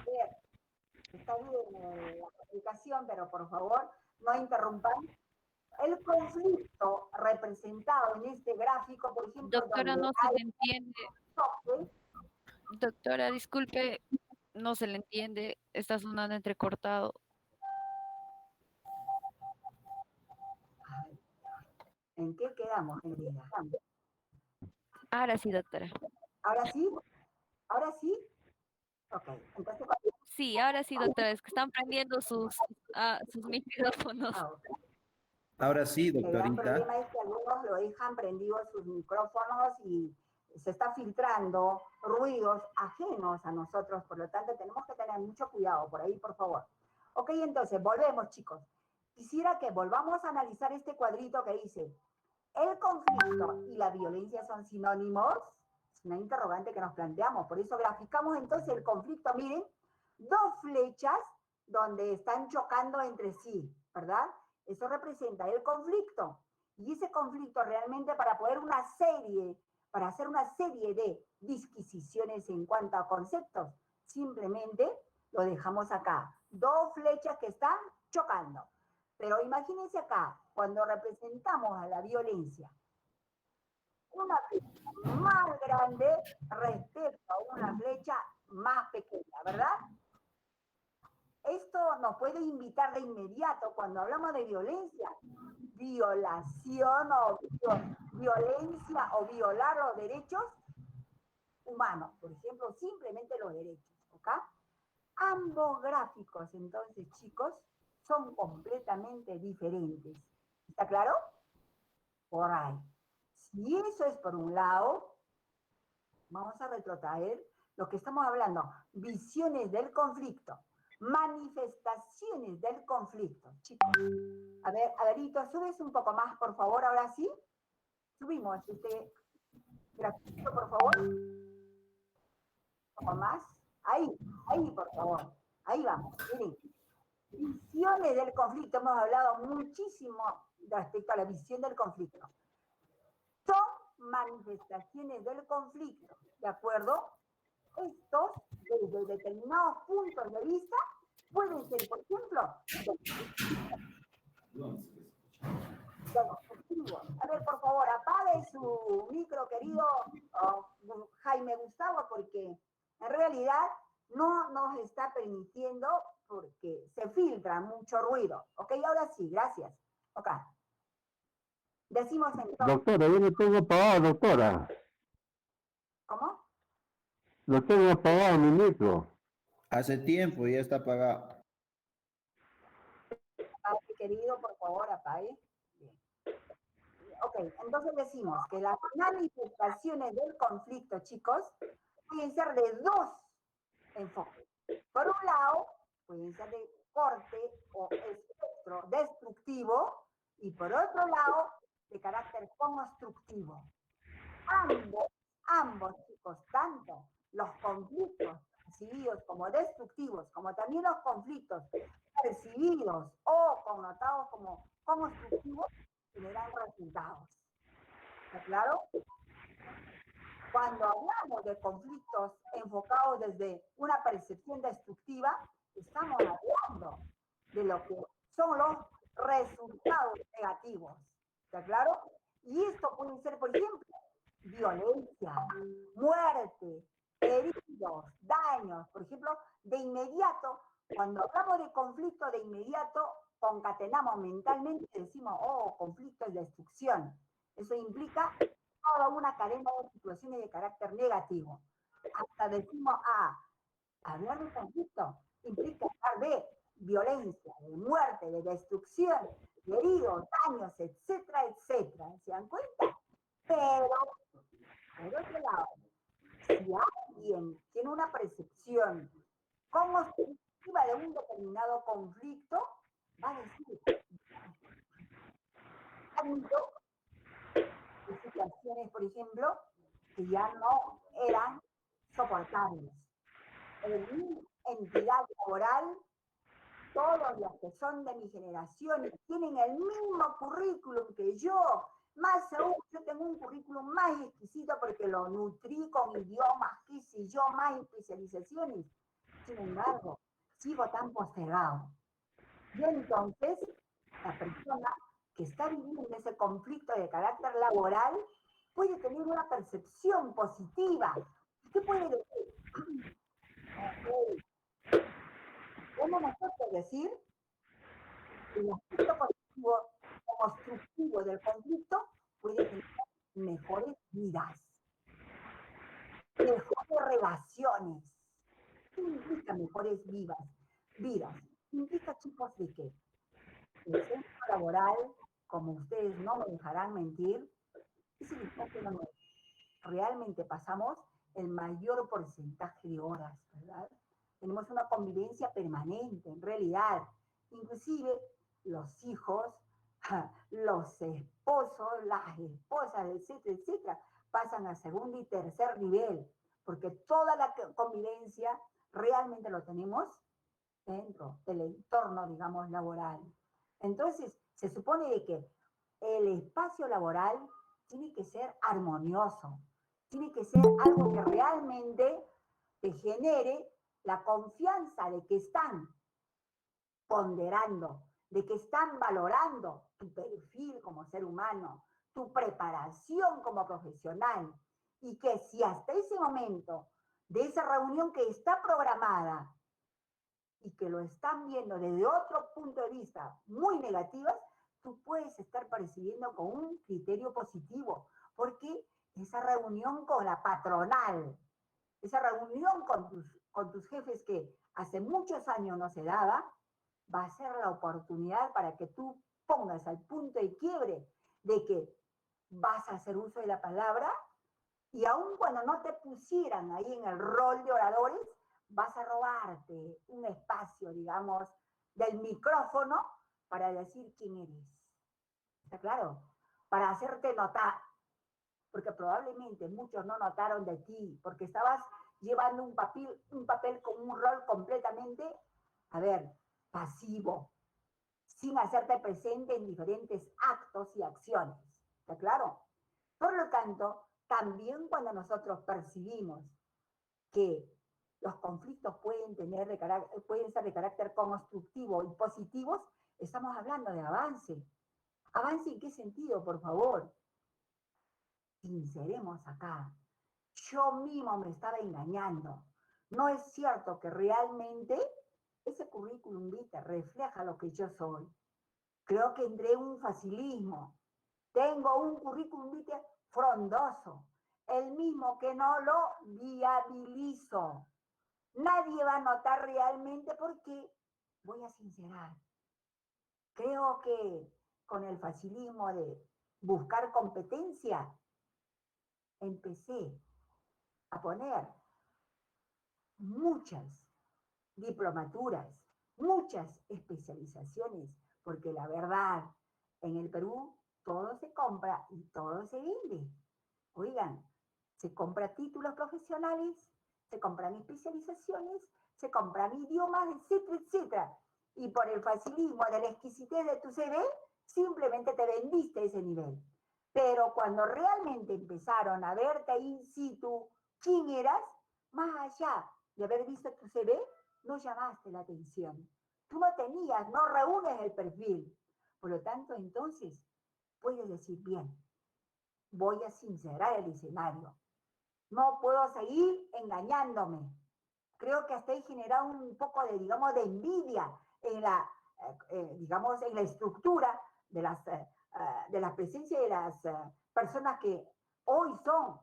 ver. Está bien la comunicación, pero por favor, no interrumpan. El conflicto representado en este gráfico, por ejemplo, Doctora, donde no se hay le entiende. toque, Doctora, disculpe, no se le entiende. Está sonando entrecortado. ¿en qué quedamos, querida? Ahora sí, doctora. ¿Ahora sí? ¿Ahora sí? Ok, entonces, Sí, ahora sí, doctora. Es que están prendiendo sus micrófonos. ok. Ahora sí, El gran doctorita. problema es que algunos lo dejan prendidos sus micrófonos y se está filtrando ruidos ajenos a nosotros, por lo tanto tenemos que tener mucho cuidado por ahí, por favor. Ok, entonces, volvemos, chicos. Quisiera que volvamos a analizar este cuadrito que dice, ¿el conflicto y la violencia son sinónimos? Es una interrogante que nos planteamos, por eso graficamos entonces el conflicto, miren, dos flechas donde están chocando entre sí, ¿verdad? Eso representa el conflicto. Y ese conflicto realmente para hacer una serie de disquisiciones en cuanto a conceptos, simplemente lo dejamos acá. Dos flechas que están chocando. Pero imagínense acá, cuando representamos a la violencia, una flecha más grande respecto a una flecha más pequeña, ¿verdad? Esto nos puede invitar de inmediato, cuando hablamos de violencia, violación o violencia o violar los derechos humanos, por ejemplo, simplemente los derechos, ¿ok? Ambos gráficos, entonces, chicos, son completamente diferentes. ¿Está claro? Por ahí. Si eso es por un lado, vamos a retrotraer lo que estamos hablando, visiones del conflicto, manifestaciones del conflicto. Chicos, a ver, Adelito, subes un poco más, por favor, ahora sí. Subimos este grafito, por favor. Un poco más. Ahí, por favor. Ahí vamos, miren. Visiones del conflicto, hemos hablado muchísimo respecto a la visión del conflicto. Son manifestaciones del conflicto, ¿de acuerdo? Estos, desde determinados puntos de vista, pueden ser, por ejemplo, a ver, por favor, apague su micro, querido Jaime Gustavo, porque en realidad no nos está permitiendo, porque se filtra mucho ruido. Ok, ahora sí, gracias. Ok. Decimos entonces... Doctora, yo lo tengo apagado, doctora. ¿Cómo? Lo tengo apagado mi micro. Hace tiempo ya está apagado. Apague, querido, por favor, apague. Bien. Ok, entonces decimos que las manifestaciones del conflicto, chicos, pueden ser de dos enfoques. Por un lado, pueden ser de corte o espectro destructivo, y por otro lado, de carácter constructivo. Ambos, chicos, tanto los conflictos percibidos como destructivos, como también los conflictos percibidos o connotados como constructivos, generan resultados. ¿Está claro? Cuando hablamos de conflictos enfocados desde una percepción destructiva, estamos hablando de lo que son los resultados negativos. ¿Está claro? Y esto puede ser, por ejemplo, violencia, muerte, heridos, daños. Por ejemplo, de inmediato, cuando hablamos de conflicto, de inmediato concatenamos mentalmente y decimos, oh, conflicto es destrucción. Eso implica toda una cadena de situaciones de carácter negativo. Hasta decimos, hablar de conflicto implica hablar de violencia, de muerte, de destrucción, de heridos, daños, etcétera, etcétera. ¿Se dan cuenta? Pero, por otro lado, si alguien tiene una percepción constructiva de un determinado conflicto, va a decir, de situaciones, por ejemplo, que ya no eran soportables. En mi entidad laboral, todos los que son de mi generación y tienen el mismo currículum que yo, más aún, yo tengo un currículum más exquisito porque lo nutrí con idiomas, qué sé yo, más especializaciones. Sin embargo, sigo tan postergado. Y entonces, la persona que está viviendo ese conflicto de carácter laboral puede tener una percepción positiva. ¿Qué puede decir? ¿Cómo nosotros decir que el aspecto positivo o constructivo del conflicto puede tener mejores vidas, mejores relaciones? ¿Qué implica mejores vidas? Implica, chicos, de que el centro laboral, como ustedes no me dejarán mentir, es el espacio donde realmente pasamos el mayor porcentaje de horas, ¿verdad? Tenemos una convivencia permanente, en realidad. Inclusive los hijos, los esposos, las esposas, etcétera, etcétera, pasan a segundo y tercer nivel, porque toda la convivencia realmente lo tenemos dentro del entorno, digamos, laboral. Entonces, se supone de que el espacio laboral tiene que ser armonioso, tiene que ser algo que realmente te genere la confianza de que están ponderando, de que están valorando tu perfil como ser humano, tu preparación como profesional, y que si hasta ese momento de esa reunión que está programada y que lo están viendo desde otro punto de vista muy negativas, tú puedes estar percibiendo con un criterio positivo, porque esa reunión con la patronal, esa reunión con tus jefes que hace muchos años no se daba, va a ser la oportunidad para que tú pongas al punto de quiebre de que vas a hacer uso de la palabra Y aun cuando no te pusieran ahí en el rol de oradores, vas a robarte un espacio, digamos, del micrófono para decir quién eres. ¿Está claro? Para hacerte notar. Porque probablemente muchos no notaron de ti, porque estabas llevando un papel con un rol completamente, a ver, pasivo, sin hacerte presente en diferentes actos y acciones. ¿Está claro? Por lo tanto, también cuando nosotros percibimos que los conflictos pueden ser de carácter constructivo y positivos, estamos hablando de avance. ¿Avance en qué sentido, por favor? Sinceremos acá. Yo mismo me estaba engañando. No es cierto que realmente ese currículum vitae refleja lo que yo soy. Creo que entré en un facilismo. Tengo un currículum vitae frondoso, el mismo que no lo viabilizo. Nadie va a notar realmente porque voy a sincerar. Creo que con el facilismo de buscar competencia, empecé a poner muchas diplomaturas, muchas especializaciones, porque la verdad, en el Perú todo se compra y todo se vende. Oigan, se compra títulos profesionales, se compran especializaciones, se compran idiomas, etcétera, etcétera. Y por el facilismo de la exquisitez de tu CV, simplemente te vendiste ese nivel. Pero cuando realmente empezaron a verte in situ quién eras, más allá de haber visto tu CV, no llamaste la atención. Tú no tenías, no reúnes el perfil. Por lo tanto, entonces, puedes decir, bien, voy a sincerar el escenario. No puedo seguir engañándome. Creo que hasta he generado un poco de, digamos, de envidia en la, digamos, en la estructura de la presencia de las personas que hoy son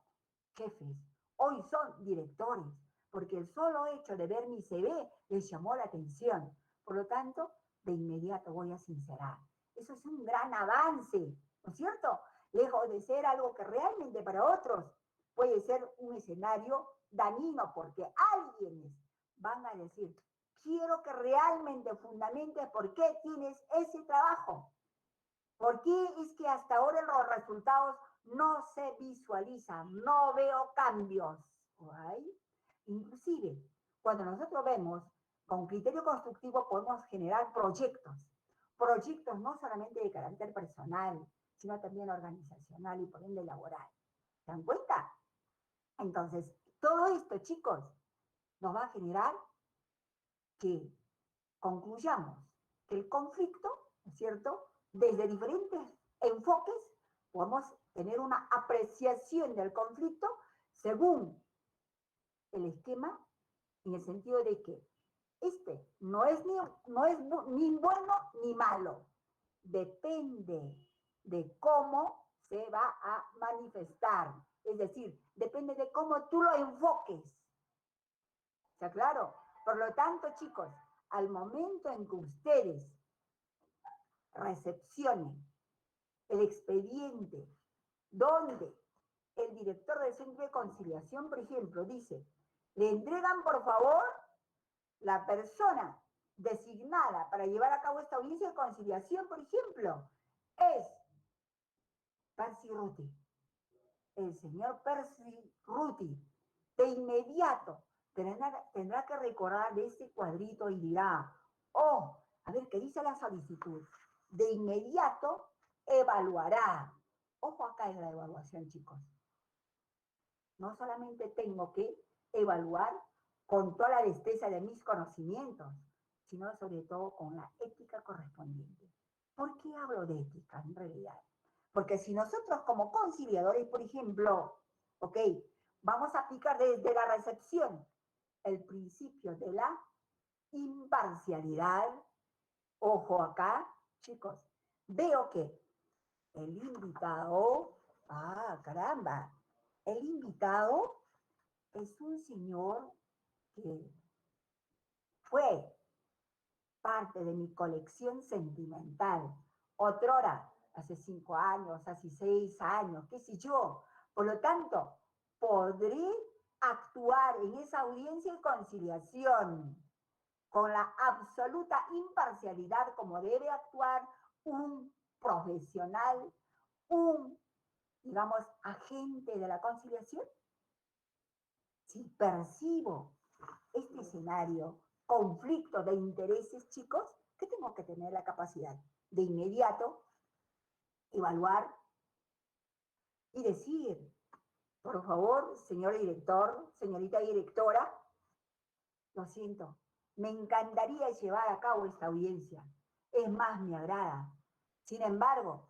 jefes, hoy son directores, porque el solo hecho de ver mi CV les llamó la atención. Por lo tanto, de inmediato voy a sincerar. Eso es un gran avance, ¿no es cierto? Lejos de ser algo que realmente para otros puede ser un escenario dañino, porque alguien van a decir, quiero que realmente fundamentes por qué tienes ese trabajo. ¿Por qué es que hasta ahora los resultados no se visualizan? No veo cambios. ¿Right? Inclusive, cuando nosotros vemos, con criterio constructivo podemos generar proyectos. Proyectos no solamente de carácter personal, sino también organizacional y por ende laboral. ¿Se dan cuenta? Entonces, todo esto, chicos, nos va a generar que concluyamos que el conflicto, ¿no es cierto?, desde diferentes enfoques, podemos tener una apreciación del conflicto según el esquema, en el sentido de que este no es ni bueno ni malo. Depende de cómo se va a manifestar. Es decir, depende de cómo tú lo enfoques. ¿Está claro? Por lo tanto, chicos, al momento en que ustedes recepcionen el expediente donde el director del centro de conciliación, por ejemplo, dice, le entregan, por favor, la persona designada para llevar a cabo esta audiencia de conciliación, por ejemplo, es Percy Ruti. El señor Percy Ruti, de inmediato, tendrá que recordar de ese cuadrito y dirá, oh, a ver, ¿qué dice la solicitud? De inmediato evaluará. Ojo acá en la evaluación, chicos. No solamente tengo que evaluar con toda la destreza de mis conocimientos, sino sobre todo con la ética correspondiente. ¿Por qué hablo de ética en realidad? Porque si nosotros como conciliadores, por ejemplo, ok, vamos a aplicar desde la recepción el principio de la imparcialidad, ojo acá, chicos, veo que el invitado, caramba, el invitado es un señor que fue parte de mi colección sentimental, otrora, hace 5 años, hace 6 años, qué sé yo. Por lo tanto, podré actuar en esa audiencia de conciliación con la absoluta imparcialidad como debe actuar un profesional, un, digamos, agente de la conciliación? Si percibo este escenario, conflicto de intereses, chicos, ¿qué tengo que tener la capacidad de inmediato evaluar y decir, por favor, señor director, señorita directora, lo siento, me encantaría llevar a cabo esta audiencia. Es más, me agrada. Sin embargo,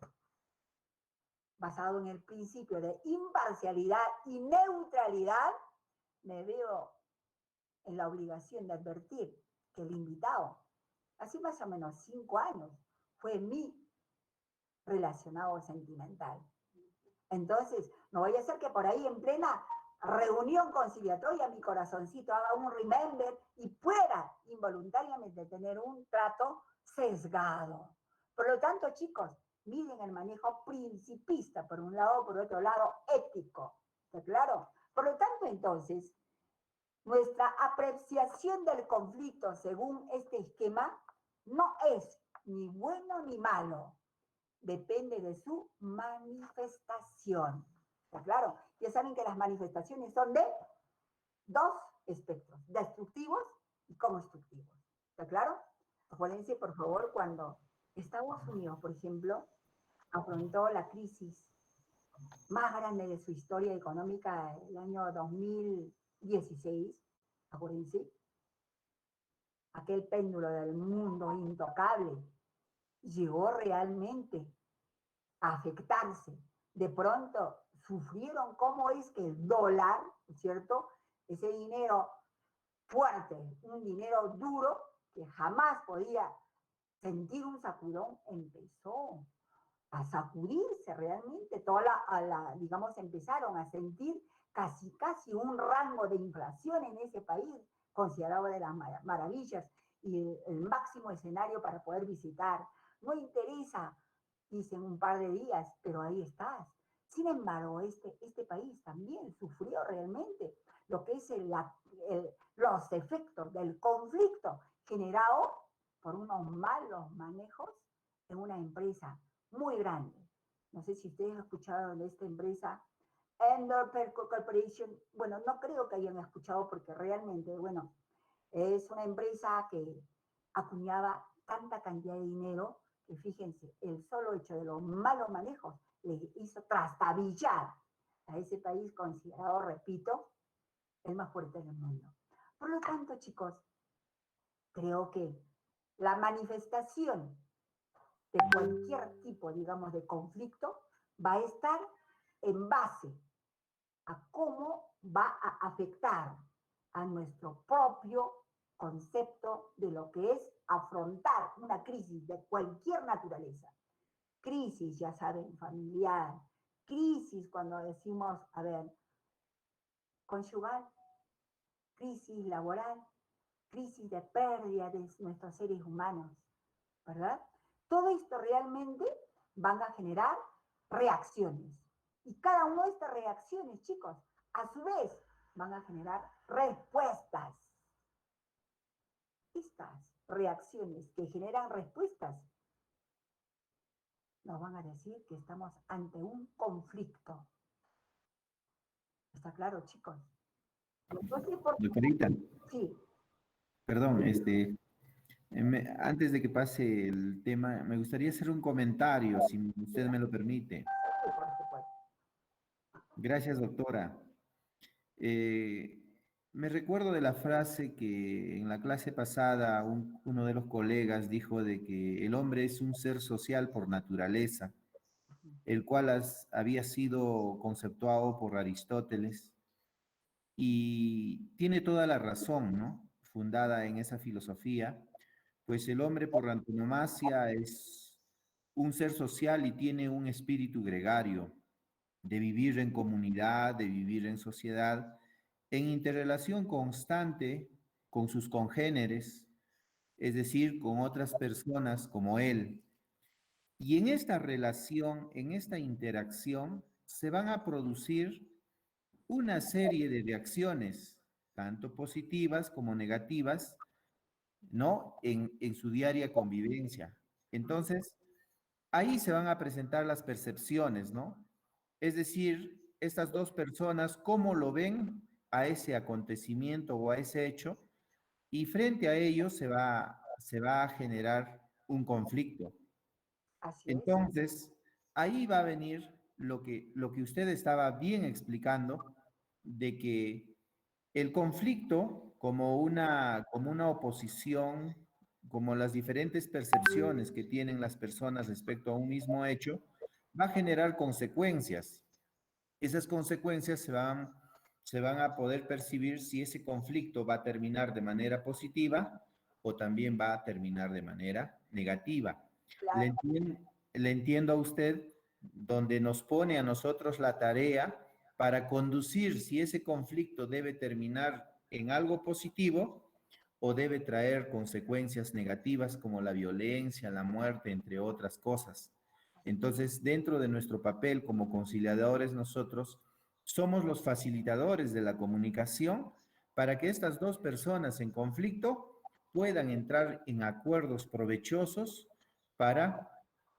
basado en el principio de imparcialidad y neutralidad, me veo en la obligación de advertir que el invitado, hace más o menos 5 años, fue mi relacionado sentimental. Entonces, no vaya a ser que por ahí en plena reunión conciliatoria mi corazoncito haga un remember y pueda involuntariamente tener un trato sesgado. Por lo tanto, chicos, miren el manejo principista por un lado, por otro lado, ético. ¿Está claro? Por lo tanto, entonces, nuestra apreciación del conflicto según este esquema no es ni bueno ni malo. Depende de su manifestación. ¿Está claro? Ya saben que las manifestaciones son de 2 espectros, destructivos y constructivos. ¿Está claro? Acuérdense, por favor, cuando Estados Unidos, por ejemplo, afrontó la crisis más grande de su historia económica el año 2016, acuérdense, aquel péndulo del mundo intocable llegó realmente a afectarse. De pronto sufrieron cómo es que el dólar, ¿cierto? Ese dinero fuerte, un dinero duro que jamás podía sentir un sacudón, empezó a sacudirse realmente, digamos, empezaron a sentir casi un rango de inflación en ese país, considerado de las maravillas y el máximo escenario para poder visitar. No interesa, dicen, un par de días, pero ahí estás. Sin embargo, este país también sufrió realmente lo que es los efectos del conflicto generado por unos malos manejos en una empresa muy grande. No sé si ustedes han escuchado de esta empresa, Ender Corporation. Bueno, no creo que hayan escuchado porque realmente, bueno, es una empresa que acuñaba tanta cantidad de dinero que fíjense, el solo hecho de los malos manejos le hizo trastabillar a ese país considerado, repito, el más fuerte del mundo. Por lo tanto, chicos, creo que la manifestación de cualquier tipo, digamos, de conflicto va a estar en base a cómo va a afectar a nuestro propio concepto de lo que es afrontar una crisis de cualquier naturaleza. Crisis, ya saben, familiar, crisis cuando decimos, a ver, conyugal, crisis laboral, crisis de pérdida de nuestros seres humanos, ¿verdad? Todo esto realmente van a generar reacciones. Y cada una de estas reacciones, chicos, a su vez van a generar respuestas. Estas reacciones que generan respuestas nos van a decir que estamos ante un conflicto. ¿Está claro, chicos? Entonces, Doctorita, sí. perdón, antes de que pase el tema, me gustaría hacer un comentario, si usted me lo permite. Sí, por supuesto. Gracias, doctora. Me recuerdo de la frase que en la clase pasada uno de los colegas dijo de que el hombre es un ser social por naturaleza, el cual había sido conceptuado por Aristóteles y tiene toda la razón, ¿no? Fundada en esa filosofía, pues el hombre por antonomasia es un ser social y tiene un espíritu gregario de vivir en comunidad, de vivir en sociedad, en interrelación constante con sus congéneres, es decir, con otras personas como él. Y en esta relación, en esta interacción, se van a producir una serie de reacciones, tanto positivas como negativas, ¿no? En su diaria convivencia. Entonces, ahí se van a presentar las percepciones, ¿no? Es decir, estas dos personas, cómo lo ven a ese acontecimiento o a ese hecho, y frente a ello se va a generar un conflicto. Así es. Entonces, ahí va a venir lo que usted estaba bien explicando, de que el conflicto como una oposición, como las diferentes percepciones que tienen las personas respecto a un mismo hecho, va a generar consecuencias. Esas consecuencias se van a poder percibir si ese conflicto va a terminar de manera positiva o también va a terminar de manera negativa. Le Claro, entiendo, le entiendo a usted donde nos pone a nosotros la tarea para conducir si ese conflicto debe terminar en algo positivo o debe traer consecuencias negativas como la violencia, la muerte, entre otras cosas. Entonces, dentro de nuestro papel como conciliadores, nosotros somos los facilitadores de la comunicación para que estas dos personas en conflicto puedan entrar en acuerdos provechosos para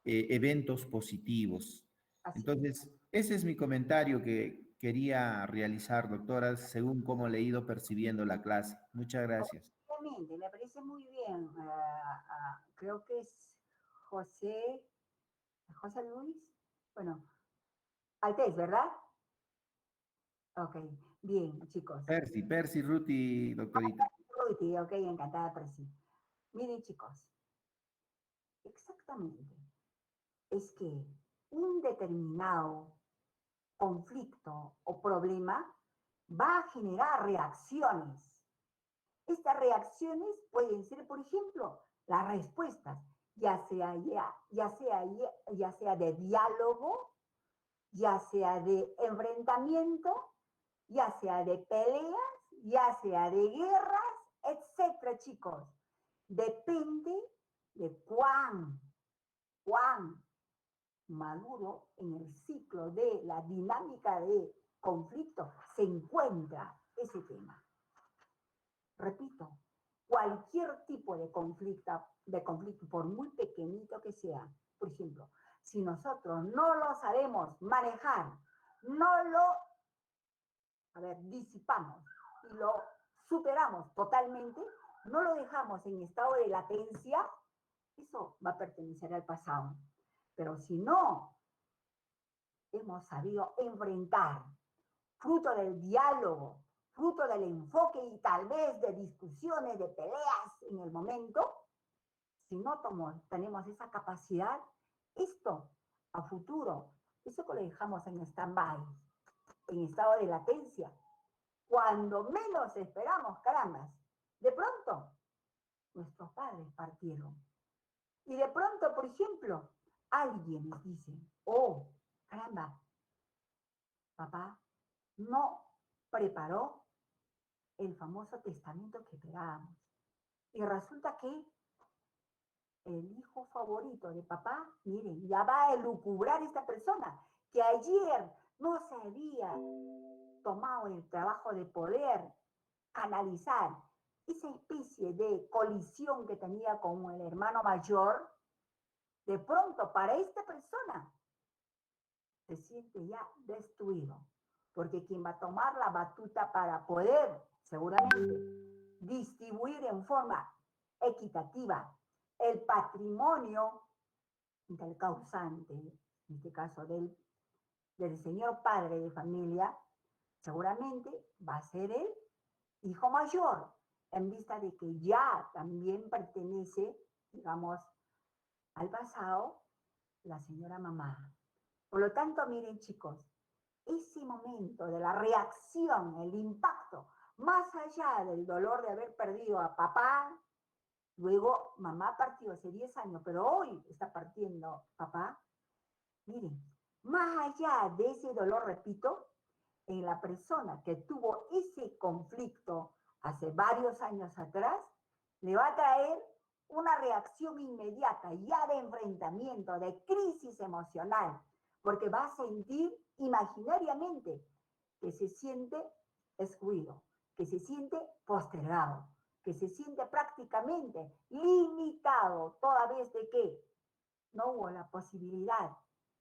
eventos positivos. así es. Entonces, ese es mi comentario que quería realizar, doctora, según cómo le he ido percibiendo la clase. Muchas gracias. Obviamente, me parece muy bien. Creo que es José, José Luis, bueno, Altés, ¿verdad? Ok, bien, chicos. Percy, Ruti, doctorita. Ruti, ok, encantada por sí. Miren, chicos, exactamente. Es que un determinado conflicto o problema va a generar reacciones. Estas reacciones pueden ser, por ejemplo, las respuestas, ya sea de diálogo, ya sea de enfrentamiento, ya sea de peleas, ya sea de guerras, etcétera, chicos. Depende de cuán maduro en el ciclo de la dinámica de conflicto se encuentra ese tema. Repito, cualquier tipo de conflicto, por muy pequeñito que sea, por ejemplo, si nosotros no lo sabemos manejar, no lo, disipamos y lo superamos totalmente, no lo dejamos en estado de latencia, eso va a pertenecer al pasado. Pero si no hemos sabido enfrentar, fruto del diálogo, fruto del enfoque y tal vez de discusiones, de peleas en el momento, si no tenemos esa capacidad, esto a futuro, eso que lo dejamos en stand-by, en estado de latencia, cuando menos esperamos, carambas, de pronto nuestros padres partieron. Y de pronto, por ejemplo, alguien nos dice, oh, caramba, papá no preparó el famoso testamento que esperábamos. Y resulta que el hijo favorito de papá, miren, ya va a elucubrar esta persona que ayer no se había tomado el trabajo de poder analizar esa especie de colisión que tenía con el hermano mayor. De pronto, para esta persona, se siente ya destruido, porque quien va a tomar la batuta para poder, seguramente, distribuir en forma equitativa el patrimonio del causante, en este caso del señor padre de familia, seguramente va a ser el hijo mayor, en vista de que ya también pertenece, digamos, al pasado la señora mamá. Por lo tanto, miren, chicos, ese momento de la reacción, el impacto, más allá del dolor de haber perdido a papá, luego mamá partió hace 10 años, pero hoy está partiendo papá, miren, más allá de ese dolor, repito, en la persona que tuvo ese conflicto hace varios años atrás, le va a traer una reacción inmediata, ya de enfrentamiento, de crisis emocional, porque va a sentir imaginariamente que se siente excluido, que se siente postergado, que se siente prácticamente limitado, toda vez de que no hubo la posibilidad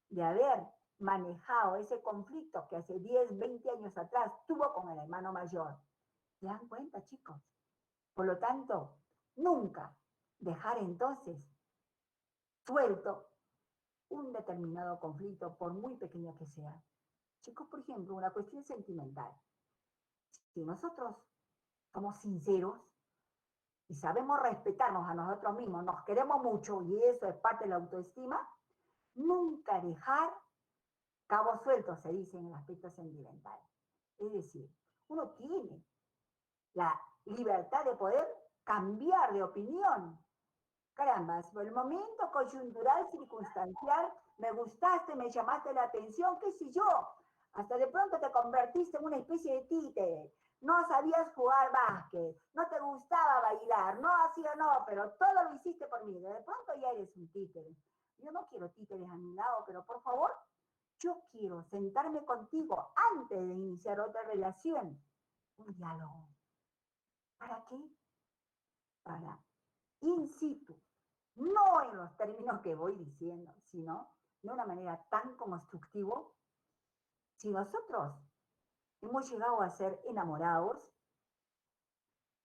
de haber manejado ese conflicto que hace 10, 20 años atrás tuvo con el hermano mayor. ¿Se dan cuenta, chicos? Por lo tanto, nunca dejar entonces suelto un determinado conflicto, por muy pequeño que sea. Chicos, por ejemplo, una cuestión sentimental. Si nosotros somos sinceros y sabemos respetarnos a nosotros mismos, nos queremos mucho y eso es parte de la autoestima, nunca dejar cabos sueltos, se dice en el aspecto sentimental. Es decir, uno tiene la libertad de poder cambiar de opinión. Caramba, por el momento coyuntural, circunstancial, me gustaste, me llamaste la atención, qué sé yo. Hasta de pronto te convertiste en una especie de títere. No sabías jugar básquet, no te gustaba bailar, no hacía no, pero todo lo hiciste por mí. De pronto ya eres un títere. Yo no quiero títeres a mi lado, pero por favor, yo quiero sentarme contigo antes de iniciar otra relación. Un diálogo. ¿Para qué? Para in situ. No en los términos que voy diciendo, sino de una manera tan constructiva. Si nosotros hemos llegado a ser enamorados,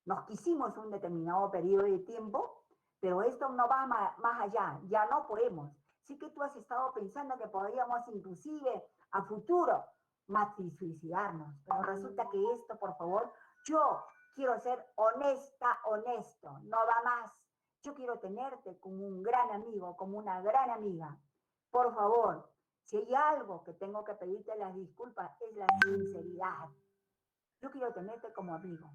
nos quisimos un determinado periodo de tiempo, pero esto no va más allá, ya no podemos. Sí que tú has estado pensando que podríamos inclusive a futuro suicidarnos, pero resulta que esto, por favor, yo quiero ser honesta, honesto, no va más. Yo quiero tenerte como un gran amigo, como una gran amiga. Por favor, si hay algo que tengo que pedirte las disculpas, es la sinceridad. Yo quiero tenerte como amigo,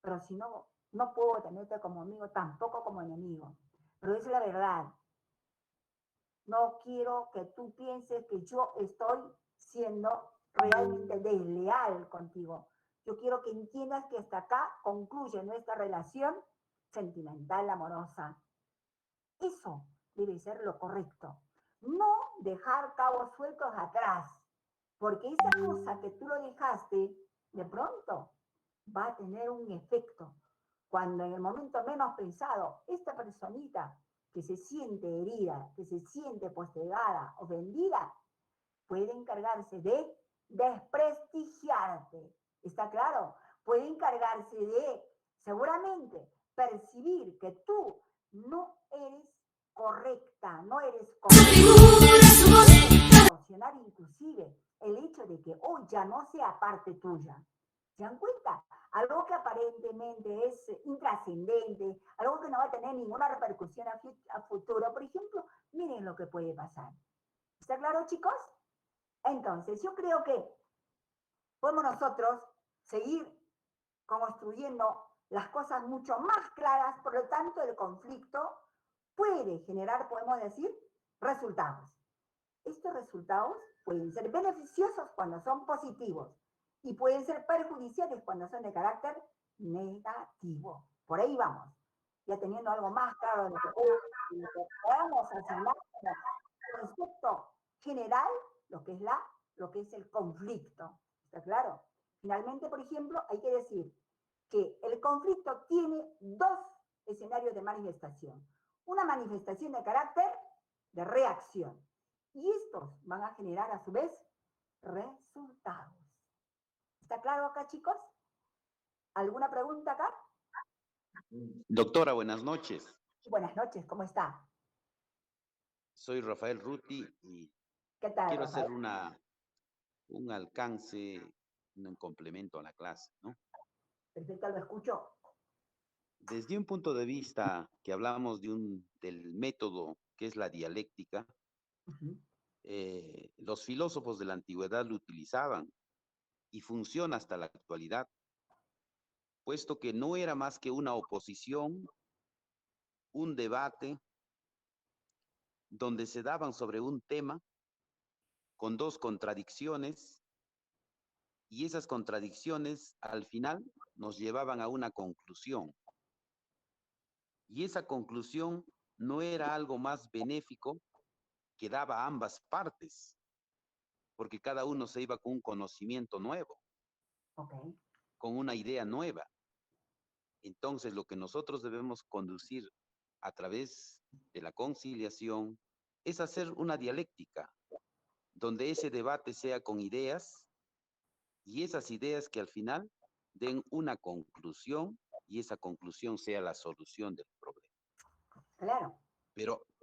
pero si no, no puedo tenerte como amigo, tampoco como enemigo. Pero es la verdad. No quiero que tú pienses que yo estoy siendo realmente desleal contigo. Yo quiero que entiendas que hasta acá concluye nuestra relación sentimental, amorosa. Eso debe ser lo correcto. No dejar cabos sueltos atrás, porque esa cosa que tú lo dejaste, de pronto va a tener un efecto. Cuando en el momento menos pensado, esta personita que se siente herida, que se siente postergada, ofendida, puede encargarse de desprestigiarte. ¿Está claro? Puede encargarse de, seguramente, percibir que tú no eres correcta, no eres correcta. Inclusive el hecho de que hoy ya no sea parte tuya. ¿Se dan cuenta? Algo que aparentemente es intrascendente, algo que no va a tener ninguna repercusión a futuro. Por ejemplo, miren lo que puede pasar. ¿Está claro, chicos? Entonces, yo creo que podemos nosotros seguir construyendo las cosas mucho más claras, por lo tanto, el conflicto puede generar, podemos decir, resultados. Estos resultados pueden ser beneficiosos cuando son positivos y pueden ser perjudiciales cuando son de carácter negativo. Por ahí vamos, ya teniendo algo más claro de lo que podemos asignar como concepto general, lo que es el conflicto. ¿Está claro? Finalmente, por ejemplo, hay que decir que el conflicto tiene dos escenarios de manifestación. Una manifestación de carácter de reacción. Y estos van a generar a su vez resultados. ¿Está claro acá, chicos? ¿Alguna pregunta acá? Doctora, buenas noches. Buenas noches, ¿cómo está? Soy Rafael Ruti y ¿Qué tal, quiero Rafael? hacer un alcance, un complemento a la clase, ¿no? Perfecto, lo escucho. Desde un punto de vista que hablamos del método que es la dialéctica, los filósofos de la antigüedad lo utilizaban y funciona hasta la actualidad, puesto que no era más que una oposición, un debate, donde se daban sobre un tema con dos contradicciones y esas contradicciones al final nos llevaban a una conclusión. Y esa conclusión no era algo más benéfico que daba a ambas partes. porque cada uno se iba con un conocimiento nuevo, Ok. con una idea nueva. Entonces, lo que nosotros debemos conducir a través de la conciliación es hacer una dialéctica, donde ese debate sea con ideas y esas ideas que al final den una conclusión y esa conclusión sea la solución del problema. Claro.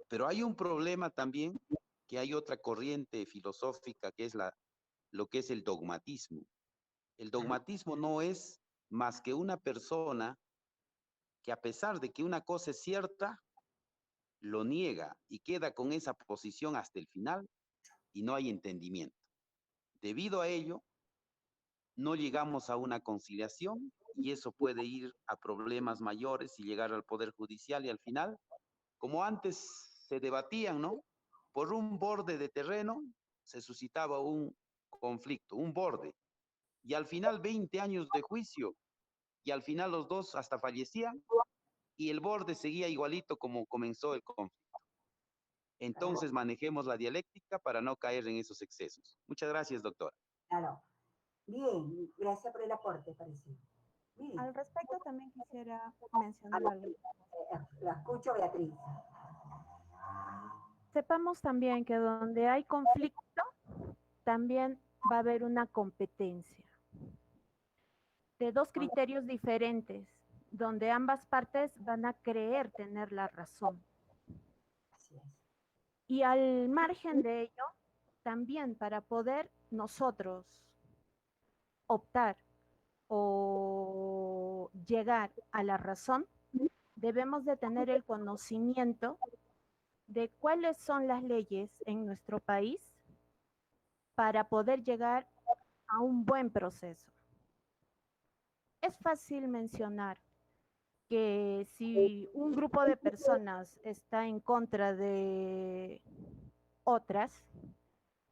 Pero hay un problema también, que hay otra corriente filosófica que es lo que es el dogmatismo. El dogmatismo no es más que una persona que, a pesar de que una cosa es cierta, lo niega y queda con esa posición hasta el final y no hay entendimiento. Debido a ello, no llegamos a una conciliación y eso puede ir a problemas mayores y llegar al Poder Judicial y al final, como antes se debatían, ¿no? Por un borde de terreno se suscitaba un conflicto, un borde. Y al final 20 años de juicio y al final los dos hasta fallecían y el borde seguía igualito como comenzó el conflicto. Entonces manejemos la dialéctica para no caer en esos excesos. Muchas gracias, doctora. Claro. Bien, gracias por el aporte, parecido. Bien. Al respecto también quisiera mencionar algo. La escucho, Beatriz. Sepamos también que donde hay conflicto, también va a haber una competencia de dos criterios diferentes, donde ambas partes van a creer tener la razón. Así es. Y al margen de ello, también para poder nosotros optar o llegar a la razón, debemos de tener el conocimiento de cuáles son las leyes en nuestro país para poder llegar a un buen proceso. Es fácil mencionar que si un grupo de personas está en contra de otras,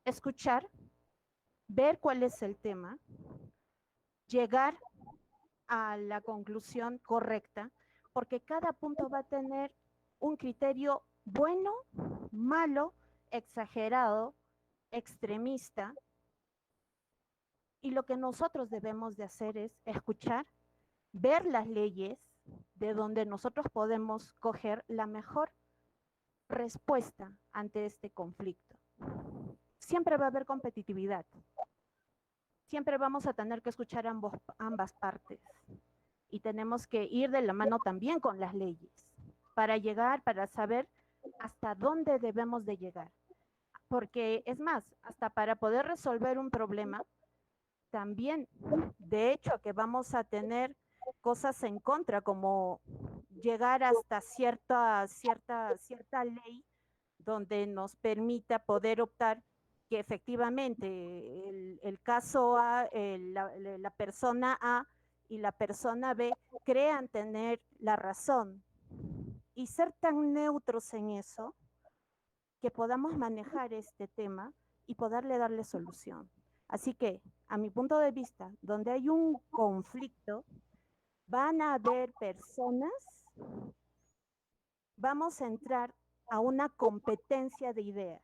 escuchar, ver cuál es el tema, llegar a la conclusión correcta, porque cada punto va a tener un criterio bueno, malo, exagerado, extremista, y lo que nosotros debemos de hacer es escuchar, ver las leyes de donde nosotros podemos coger la mejor respuesta ante este conflicto. Siempre va a haber competitividad. Siempre vamos a tener que escuchar ambas partes. Y tenemos que ir de la mano también con las leyes para llegar, para saber hasta dónde debemos de llegar. Porque es más, hasta para poder resolver un problema, también, de hecho, que vamos a tener cosas en contra, como llegar hasta cierta ley donde nos permita poder optar que efectivamente el caso A, la persona A y la persona B crean tener la razón y ser tan neutros en eso que podamos manejar este tema y poderle darle solución. Así que, a mi punto de vista, donde hay un conflicto, van a haber personas, vamos a entrar a una competencia de ideas.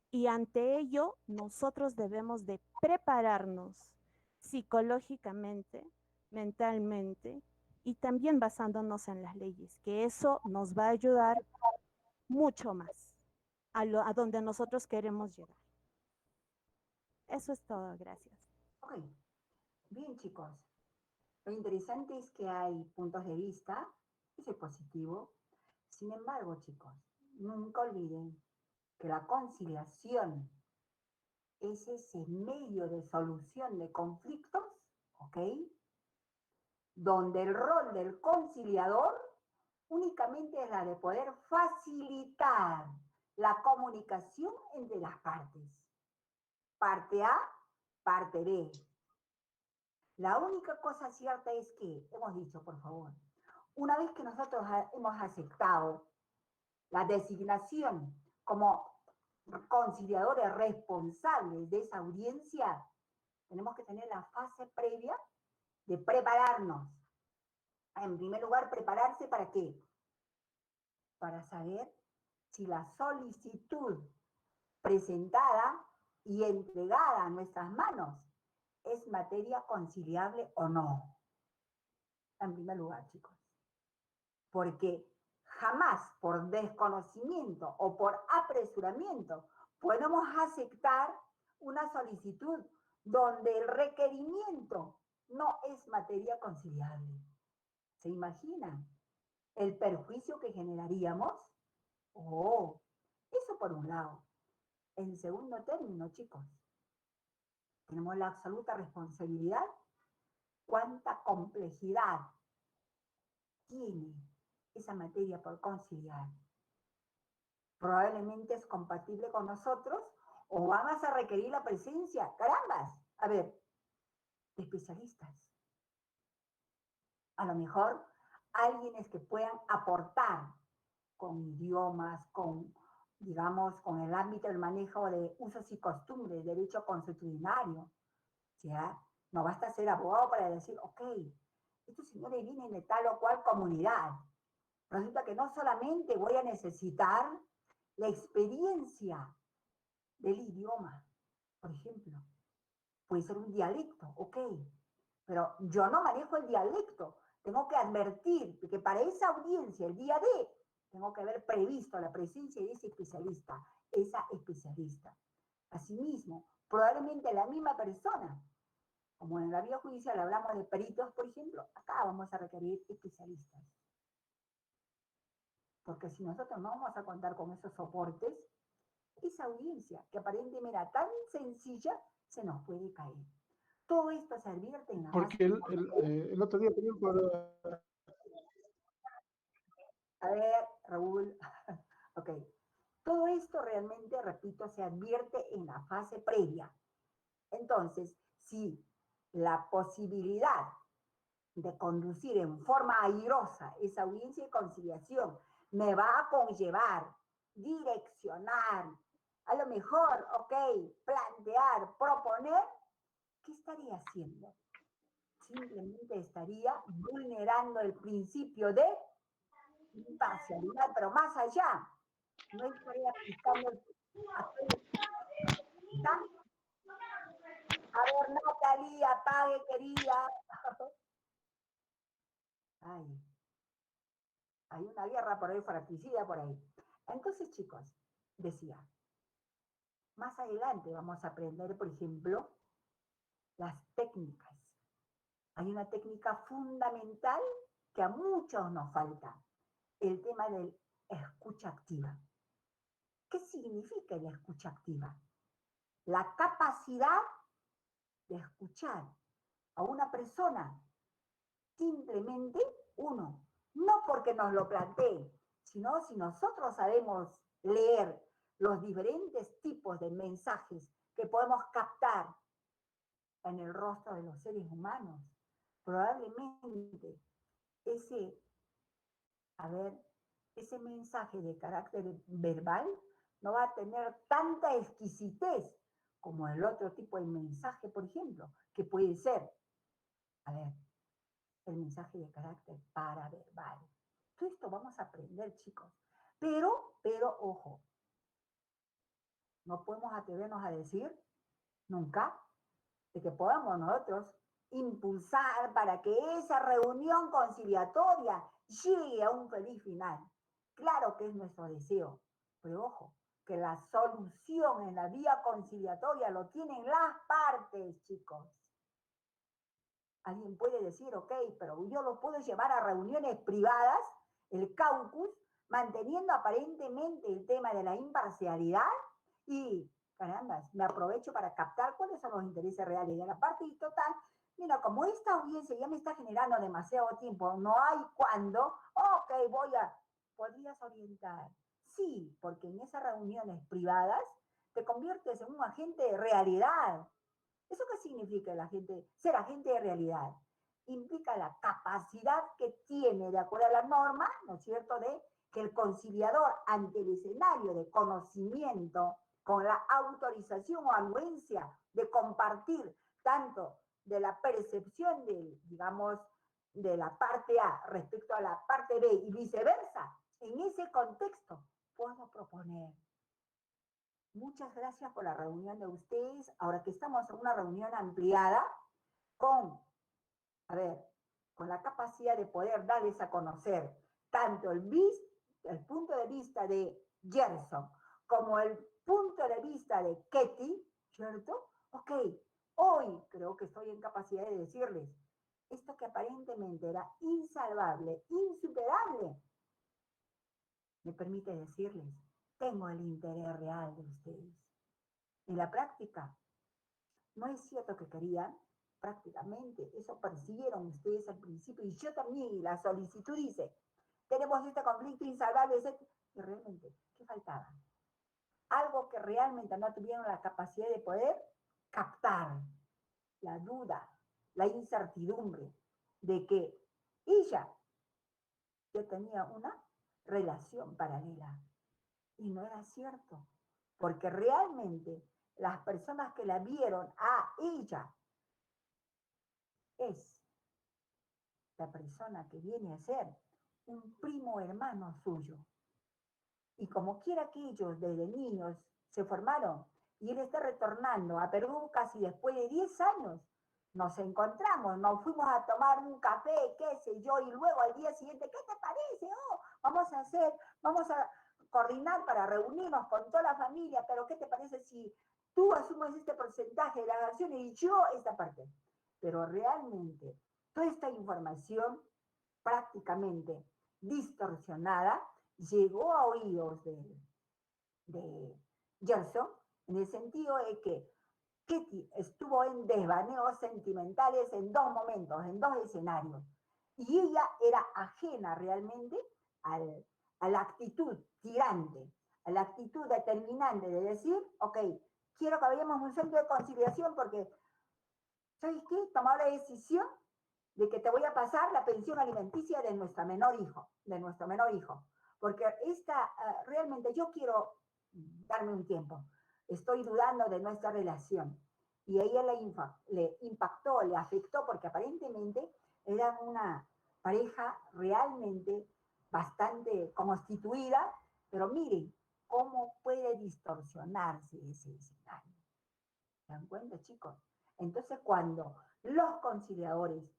Y ante ello, nosotros debemos de prepararnos psicológicamente, mentalmente y también basándonos en las leyes, que eso nos va a ayudar mucho más a donde nosotros queremos llegar. Eso es todo, gracias. Ok, bien chicos. Lo interesante es que hay puntos de vista, eso es positivo. Sin embargo, chicos, nunca olviden que la conciliación es ese medio de solución de conflictos, ¿ok? Donde el rol del conciliador únicamente es la de poder facilitar la comunicación entre las partes. Parte A, parte B. La única cosa cierta es que, hemos dicho, por favor, una vez que nosotros hemos aceptado la designación como conciliadores responsables de esa audiencia, tenemos que tener la fase previa de prepararnos. En primer lugar, prepararse ¿para qué? Para saber si la solicitud presentada y entregada a nuestras manos, ¿es materia conciliable o no? En primer lugar, chicos. Porque jamás por desconocimiento o por apresuramiento podemos aceptar una solicitud donde el requerimiento no es materia conciliable. ¿Se imaginan el perjuicio que generaríamos? Oh, eso por un lado. En segundo término, chicos, tenemos la absoluta responsabilidad. ¿Cuánta complejidad tiene esa materia por conciliar? Probablemente es compatible con nosotros o vamos a requerir la presencia, carambas, a ver, de especialistas. A lo mejor alguienes que puedan aportar con idiomas, con, digamos, con el ámbito del manejo de usos y costumbres, derecho consuetudinario. ¿Ya? No basta ser abogado para decir, ok, estos señores vienen de tal o cual comunidad. Resulta que no solamente voy a necesitar la experiencia del idioma, por ejemplo. Puede ser un dialecto, ok, pero yo no manejo el dialecto. Tengo que advertir que para esa audiencia, el día de, tengo que haber previsto la presencia de ese especialista, esa especialista. Asimismo, probablemente la misma persona, como en la vía judicial hablamos de peritos, por ejemplo, acá vamos a requerir especialistas. Porque si nosotros no vamos a contar con esos soportes, esa audiencia, que aparentemente era tan sencilla, se nos puede caer. Todo esto se advierte en la base. Porque el otro día tenía para... A ver, Raúl, ok. Todo esto realmente, repito, se advierte en la fase previa. Entonces, si la posibilidad de conducir en forma airosa esa audiencia de conciliación me va a conllevar, direccionar, a lo mejor, ok, plantear, proponer, ¿qué estaría haciendo? Simplemente estaría vulnerando el principio de imparcialidad, pero más allá, no estaría aplicando a ver, Natalia, apague, querida. Ay, hay una guerra por ahí, fratricida por ahí. Entonces, chicos, decía, más adelante vamos a aprender, por ejemplo, las técnicas. Hay una técnica fundamental que a muchos nos falta, el tema de escucha activa. ¿Qué significa la escucha activa? La capacidad de escuchar a una persona simplemente, uno, no porque nos lo plantee, sino si nosotros sabemos leer los diferentes tipos de mensajes que podemos captar en el rostro de los seres humanos, probablemente ese mensaje de carácter verbal no va a tener tanta exquisitez como el otro tipo de mensaje, por ejemplo, que puede ser, el mensaje de carácter paraverbal. Todo esto vamos a aprender, chicos. Pero, ojo, no podemos atrevernos a decir nunca de que podamos nosotros impulsar para que esa reunión conciliatoria llegue a un feliz final. Claro que es nuestro deseo, pero ojo, que la solución en la vía conciliatoria lo tienen las partes, chicos. Alguien puede decir, ok, pero yo lo puedo llevar a reuniones privadas, el caucus, manteniendo aparentemente el tema de la imparcialidad y, caramba, me aprovecho para captar cuáles son los intereses reales de la parte y total. Mira, como esta audiencia ya me está generando demasiado tiempo, no hay cuándo, ok, podrías orientar. Sí, porque en esas reuniones privadas te conviertes en un agente de realidad. ¿Eso qué significa ser agente de realidad? Implica la capacidad que tiene, de acuerdo a la norma, ¿no es cierto?, de que el conciliador ante el escenario de conocimiento, con la autorización o anuencia de compartir tanto de la percepción de la parte A respecto a la parte B y viceversa, en ese contexto puedo proponer. Muchas gracias por la reunión de ustedes. Ahora que estamos en una reunión ampliada con, a ver, con la capacidad de poder darles a conocer tanto el punto de vista de Gerson como el punto de vista de Ketty, ¿cierto? Ok, hoy creo que estoy en capacidad de decirles, esto que aparentemente era insalvable, insuperable, me permite decirles, tengo el interés real de ustedes. En la práctica, no es cierto que querían, prácticamente, eso persiguieron ustedes al principio, y yo también, y la solicitud dice, tenemos este conflicto insalvable, y realmente, ¿qué faltaba? Algo que realmente no tuvieron la capacidad de poder captar, la duda, la incertidumbre de que ella ya tenía una relación paralela. Y no era cierto, porque realmente las personas que la vieron a ella es la persona que viene a ser un primo hermano suyo. Y como quiera que ellos desde niños se formaron y él está retornando a Perú casi después de 10 años, nos encontramos, nos fuimos a tomar un café, qué sé yo, y luego al día siguiente, ¿qué te parece? Oh, vamos a coordinar para reunirnos con toda la familia, pero ¿qué te parece si tú asumes este porcentaje de las acciones y yo esta parte? Pero realmente toda esta información prácticamente distorsionada llegó a oídos de Gerson en el sentido de que Ketty estuvo en desvaneos sentimentales en dos momentos, en dos escenarios. Y ella era ajena realmente a la actitud tirante, a la actitud determinante de decir, ok, quiero que vayamos a un centro de conciliación porque, ¿sabes qué? Tomar la decisión de que te voy a pasar la pensión alimenticia de nuestro menor hijo. Porque realmente yo quiero darme un tiempo. Estoy dudando de nuestra relación. Y a ella le impactó, le afectó, porque aparentemente era una pareja realmente bastante constituida, pero miren cómo puede distorsionarse ese escenario. ¿Se dan cuenta, chicos? Entonces, cuando los conciliadores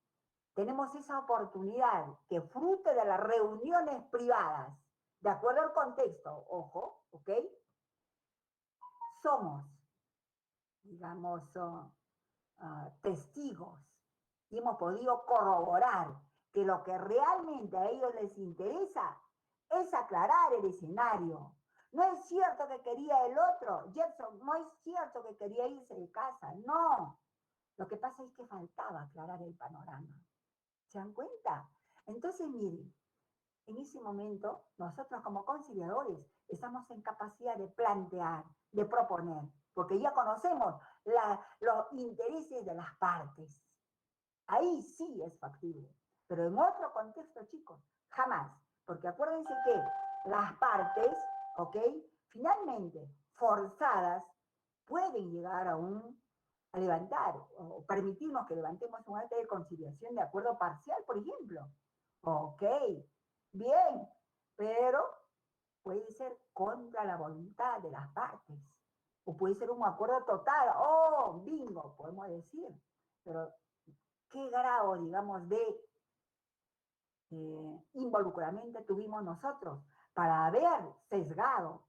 tenemos esa oportunidad que fruto de las reuniones privadas, de acuerdo al contexto, ojo, ¿ok? Somos, digamos, testigos y hemos podido corroborar que lo que realmente a ellos les interesa es aclarar el escenario. No es cierto que quería el otro, Gerson, no es cierto que quería irse de casa, no. Lo que pasa es que faltaba aclarar el panorama. ¿Se dan cuenta? Entonces, miren, en ese momento, nosotros como conciliadores estamos en capacidad de plantear, de proponer, porque ya conocemos los intereses de las partes. Ahí sí es factible. Pero en otro contexto, chicos, jamás. Porque acuérdense que las partes, ¿ok? Finalmente, forzadas, pueden llegar a levantar o permitirnos que levantemos un acta de conciliación de acuerdo parcial, por ejemplo. Ok, bien, pero puede ser contra la voluntad de las partes. O puede ser un acuerdo total. Oh, bingo, podemos decir. Pero, ¿qué grado, digamos, de involucramiento tuvimos nosotros para haber sesgado,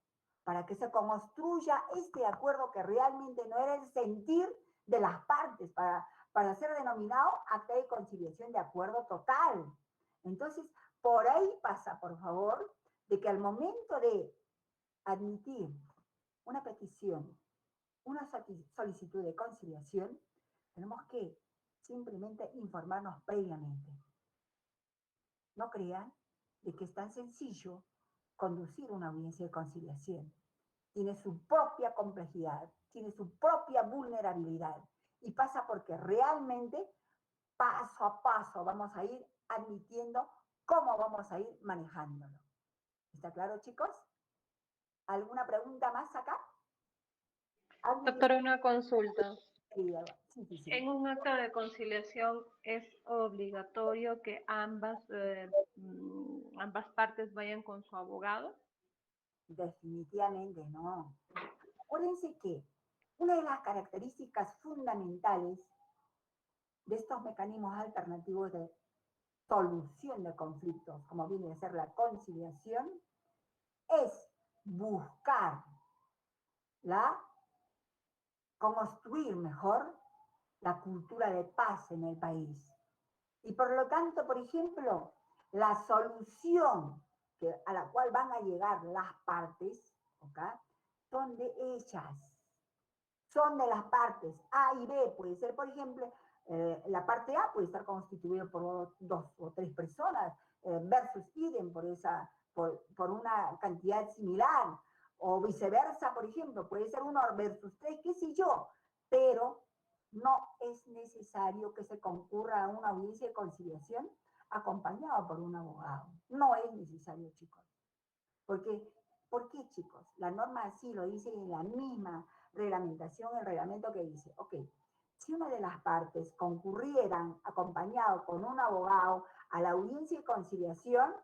para que se construya este acuerdo que realmente no era el sentir de las partes, para ser denominado acta de conciliación de acuerdo total? Entonces, por ahí pasa, por favor, de que al momento de admitir una petición, una solicitud de conciliación, tenemos que simplemente informarnos previamente. No crean de que es tan sencillo conducir una audiencia de conciliación. Tiene su propia complejidad, tiene su propia vulnerabilidad y pasa porque realmente paso a paso vamos a ir admitiendo cómo vamos a ir manejándolo. ¿Está claro, chicos? ¿Alguna pregunta más acá? Doctora, una consulta. Sí. En un acta de conciliación es obligatorio que ambas partes vayan con su abogado. Definitivamente no. Acuérdense que una de las características fundamentales de estos mecanismos alternativos de solución de conflictos, como viene a ser la conciliación, es buscar construir mejor la cultura de paz en el país. Y por lo tanto, por ejemplo, la solución a la cual van a llegar las partes, ¿okay? Son de ellas. Son de las partes A y B. Puede ser, por ejemplo, la parte A puede estar constituida por 2 o 3 personas, versus idem por una cantidad similar, o viceversa, por ejemplo, puede ser 1 versus 3, qué sé yo, pero no es necesario que se concurra a una audiencia de conciliación acompañado por un abogado. No es necesario, chicos. Porque, ¿por qué, chicos? La norma así lo dice en la misma reglamentación, el reglamento que dice, ok, si una de las partes concurrieran acompañado con un abogado a la audiencia de conciliación,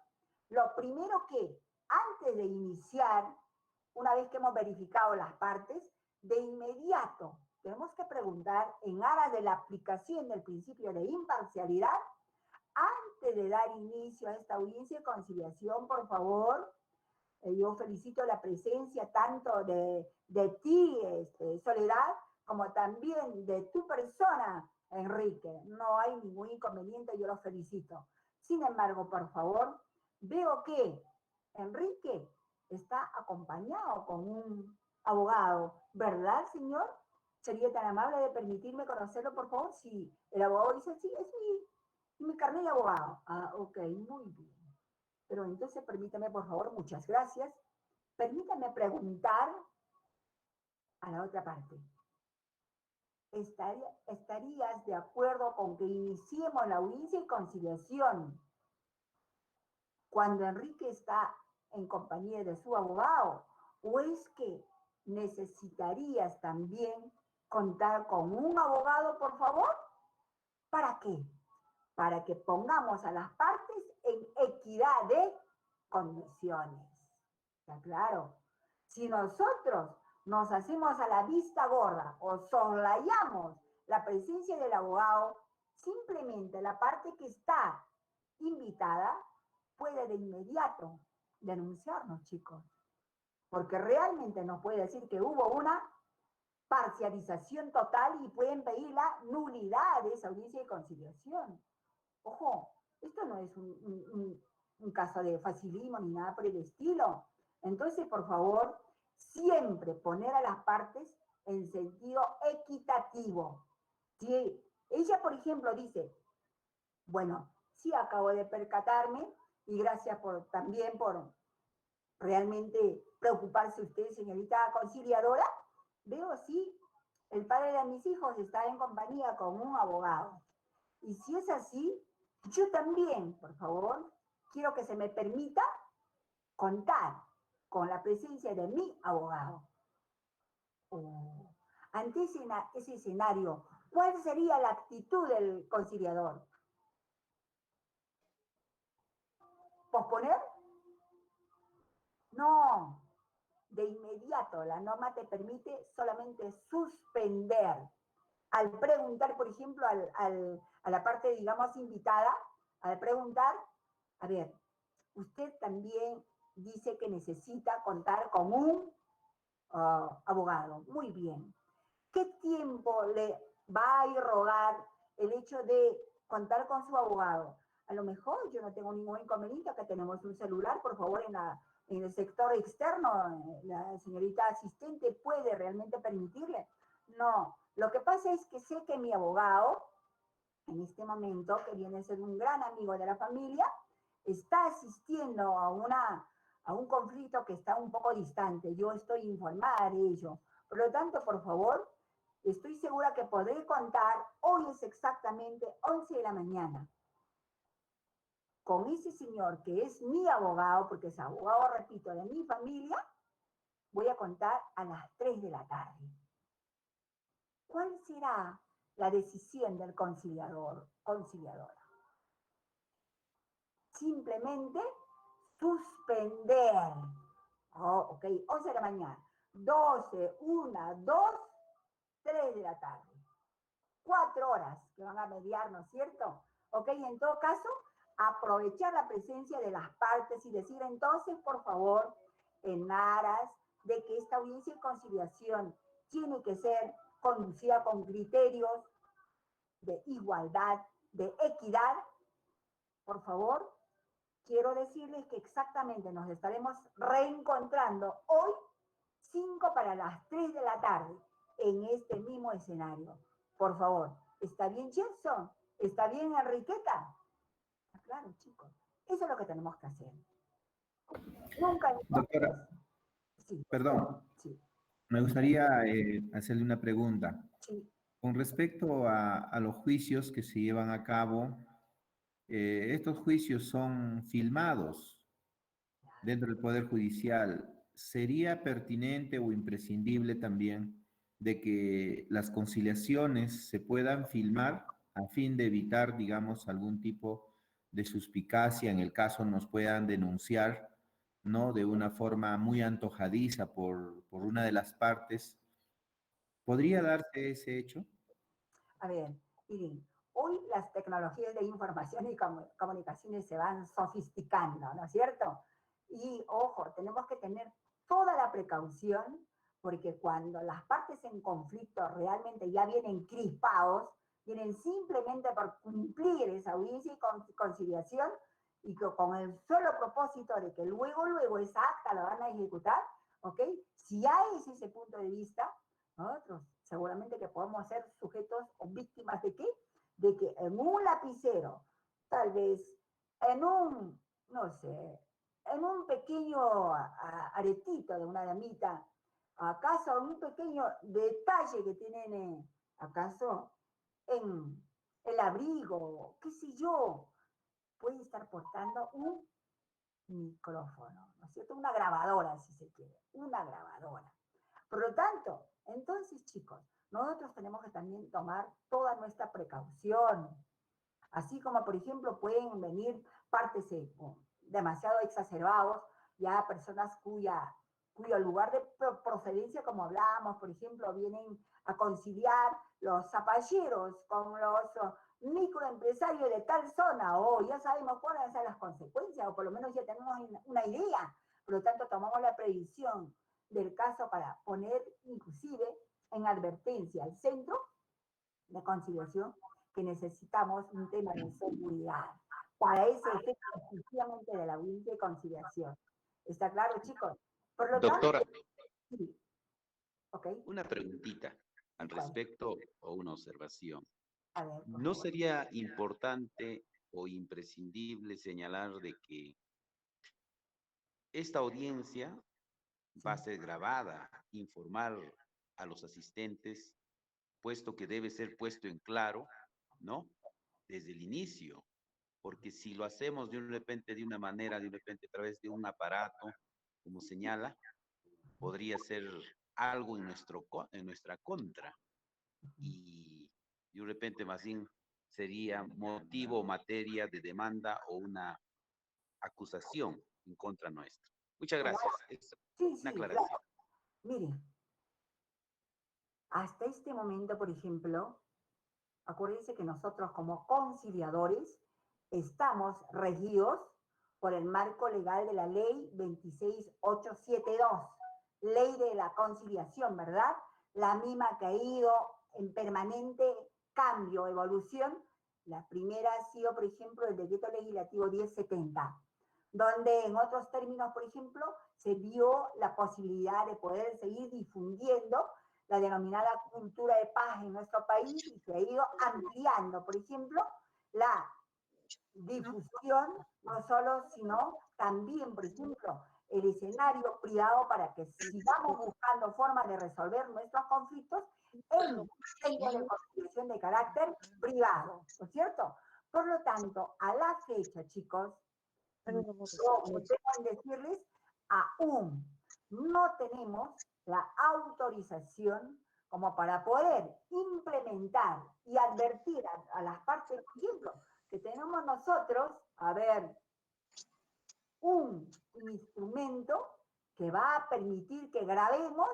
lo primero que, antes de iniciar, una vez que hemos verificado las partes, de inmediato tenemos que preguntar, en aras de la aplicación del principio de imparcialidad, antes de dar inicio a esta audiencia de conciliación, por favor, yo felicito la presencia tanto de ti, Soledad, como también de tu persona, Enrique. No hay ningún inconveniente, yo los felicito. Sin embargo, por favor, veo que Enrique está acompañado con un abogado, ¿verdad, señor? ¿Sería tan amable de permitirme conocerlo, por favor? Si el abogado dice, sí, es mi carnet de abogado. Ah, ok, muy bien. Pero entonces permítame, por favor, muchas gracias. Permítame preguntar a la otra parte. ¿Estarías de acuerdo con que iniciemos la audiencia y conciliación cuando Enrique está en compañía de su abogado? ¿O es que necesitarías también contar con un abogado, por favor? ¿Para qué? Para que pongamos a las partes en equidad de condiciones. ¿Está claro? Si nosotros nos hacemos a la vista gorda o soslayamos la presencia del abogado, simplemente la parte que está invitada puede de inmediato denunciarnos, chicos. Porque realmente nos puede decir que hubo una parcialización total y pueden pedir la nulidad de esa audiencia de conciliación. Ojo, esto no es un caso de facilismo ni nada por el estilo. Entonces, por favor, siempre poner a las partes en sentido equitativo. Si ella, por ejemplo, dice, bueno, sí acabo de percatarme, y gracias también por realmente preocuparse usted, señorita conciliadora, veo sí, el padre de mis hijos está en compañía con un abogado. Y si es así, yo también, por favor, quiero que se me permita contar con la presencia de mi abogado. Ante ese escenario, ¿cuál sería la actitud del conciliador? ¿Posponer? No. De inmediato, la norma te permite solamente suspender. Al preguntar, por ejemplo, a la parte, digamos, invitada, al preguntar, a ver, usted también dice que necesita contar con un abogado. Muy bien. ¿Qué tiempo le va a irrogar el hecho de contar con su abogado? A lo mejor yo no tengo ningún inconveniente, acá tenemos un celular, por favor, en el sector externo, la señorita asistente puede realmente permitirle. No, lo que pasa es que sé que mi abogado, en este momento, que viene a ser un gran amigo de la familia, está asistiendo a un conflicto que está un poco distante. Yo estoy informada de ello. Por lo tanto, por favor, estoy segura que podré contar, hoy es exactamente 11 de la mañana, con ese señor que es mi abogado, porque es abogado, repito, de mi familia, voy a contar a las 3 de la tarde. ¿Cuál será la decisión del conciliadora? Simplemente suspender. Oh, ok, 11 de la mañana. 12, 1, 2, 3 de la tarde. 4 horas que van a mediar, ¿no es cierto? Ok, en todo caso, aprovechar la presencia de las partes y decir entonces, por favor, en aras de que esta audiencia de conciliación tiene que ser conducida con criterios de igualdad, de equidad, por favor, quiero decirles que exactamente nos estaremos reencontrando hoy, 5 para las 3 de la tarde, en este mismo escenario. Por favor, ¿está bien, Gerson? ¿Está bien, Enriqueta? Claro, chicos, eso es lo que tenemos que hacer. Nunca... Doctora, Sí. perdón, Sí. me gustaría hacerle una pregunta. Sí. Con respecto a los juicios que se llevan a cabo, estos juicios son filmados dentro del Poder Judicial. ¿Sería pertinente o imprescindible también de que las conciliaciones se puedan filmar a fin de evitar, digamos, algún tipo de suspicacia en el caso nos puedan denunciar, ¿no? De una forma muy antojadiza por una de las partes? ¿Podría darse ese hecho? A ver, miren, hoy las tecnologías de información y comunicaciones se van sofisticando, ¿no es cierto? Y ojo, tenemos que tener toda la precaución porque cuando las partes en conflicto realmente ya vienen crispados, vienen simplemente por cumplir esa audiencia y conciliación y que con el solo propósito de que luego esa acta la van a ejecutar, ¿ok? Si hay ese punto de vista, nosotros seguramente que podemos ser sujetos o víctimas de qué? De que en un lapicero, tal vez en un, no sé, en un pequeño aretito de una damita, acaso en un pequeño detalle que tienen, acaso en el abrigo, qué sé yo, puede estar portando un micrófono, ¿no es cierto? Una grabadora, si se quiere, una grabadora. Por lo tanto, entonces, chicos, nosotros tenemos que también tomar toda nuestra precaución. Así como, por ejemplo, pueden venir partes demasiado exacerbados, ya personas cuyo lugar de procedencia, como hablábamos, por ejemplo, vienen a conciliar los zapalleros con los microempresarios de tal zona, o ya sabemos cuáles van a ser las consecuencias, o por lo menos ya tenemos una idea. Por lo tanto, tomamos la previsión del caso para poner inclusive en advertencia al centro de conciliación que necesitamos un tema de seguridad para ese efecto exclusivamente de la audiencia de conciliación. ¿Está claro, chicos? Por lo Doctora, tanto, sí. Okay. Una preguntita al respecto o una observación. A ver, ¿No sería importante o imprescindible señalar de que esta audiencia va a ser grabada, informar a los asistentes, puesto que debe ser puesto en claro, ¿no? Desde el inicio, porque si lo hacemos de repente de una manera, de repente a través de un aparato, como señala, podría ser algo en nuestra contra y de repente más bien sería motivo o materia de demanda o una acusación en contra nuestra. Muchas gracias. Es una aclaración. Claro. Miren, hasta este momento, por ejemplo, acuérdense que nosotros como conciliadores estamos regidos por el marco legal de la ley 26872, ley de la conciliación, ¿verdad? La misma que ha ido en permanente cambio, evolución. La primera ha sido, por ejemplo, el decreto legislativo 1070, donde en otros términos, por ejemplo, se dio la posibilidad de poder seguir difundiendo la denominada cultura de paz en nuestro país y se ha ido ampliando, por ejemplo, la difusión, no solo, sino también, por ejemplo, el escenario privado para que sigamos buscando formas de resolver nuestros conflictos en centros de conciliación de carácter privado, ¿no es cierto? Por lo tanto, a la fecha, chicos, yo me tengo que decirles, aún no tenemos la autorización como para poder implementar y advertir a las partes, por ejemplo, que tenemos nosotros, a ver, un instrumento que va a permitir que grabemos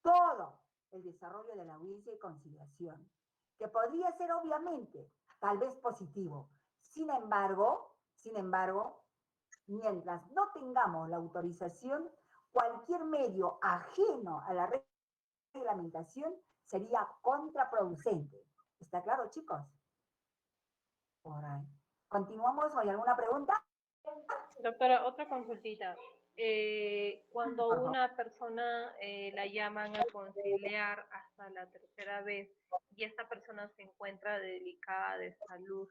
todo el desarrollo de la audiencia de conciliación, que podría ser obviamente, tal vez positivo. Sin embargo, mientras no tengamos la autorización, cualquier medio ajeno a la reglamentación sería contraproducente. ¿Está claro, chicos? Alright. ¿Continuamos? ¿Hay alguna pregunta? Doctora, otra consultita. Cuando Por favor. una persona la llaman a conciliar hasta la tercera vez y esta persona se encuentra delicada de salud,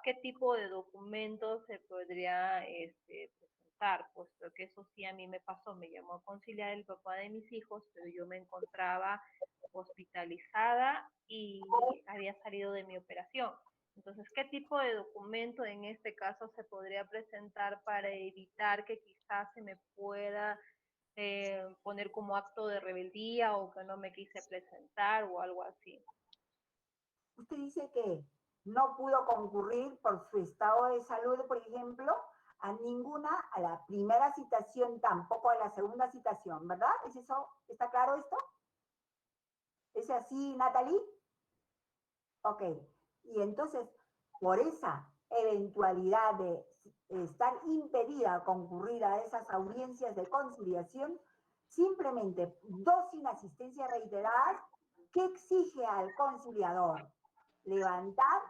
¿qué tipo de documentos se podría presentar? Puesto que eso sí a mí me pasó, me llamó a conciliar el papá de mis hijos, pero yo me encontraba hospitalizada y había salido de mi operación. Entonces, ¿qué tipo de documento en este caso se podría presentar para evitar que quizás se me pueda poner como acto de rebeldía o que no me quise presentar o algo así? Usted dice que no pudo concurrir por su estado de salud, por ejemplo, a la primera citación, tampoco a la segunda citación, ¿verdad? ¿Es eso? ¿Está claro esto? ¿Es así, Natalie? Ok. Y entonces, por esa eventualidad de estar impedida a concurrir a esas audiencias de conciliación, simplemente dos inasistencias reiteradas, ¿qué exige al conciliador? Levantar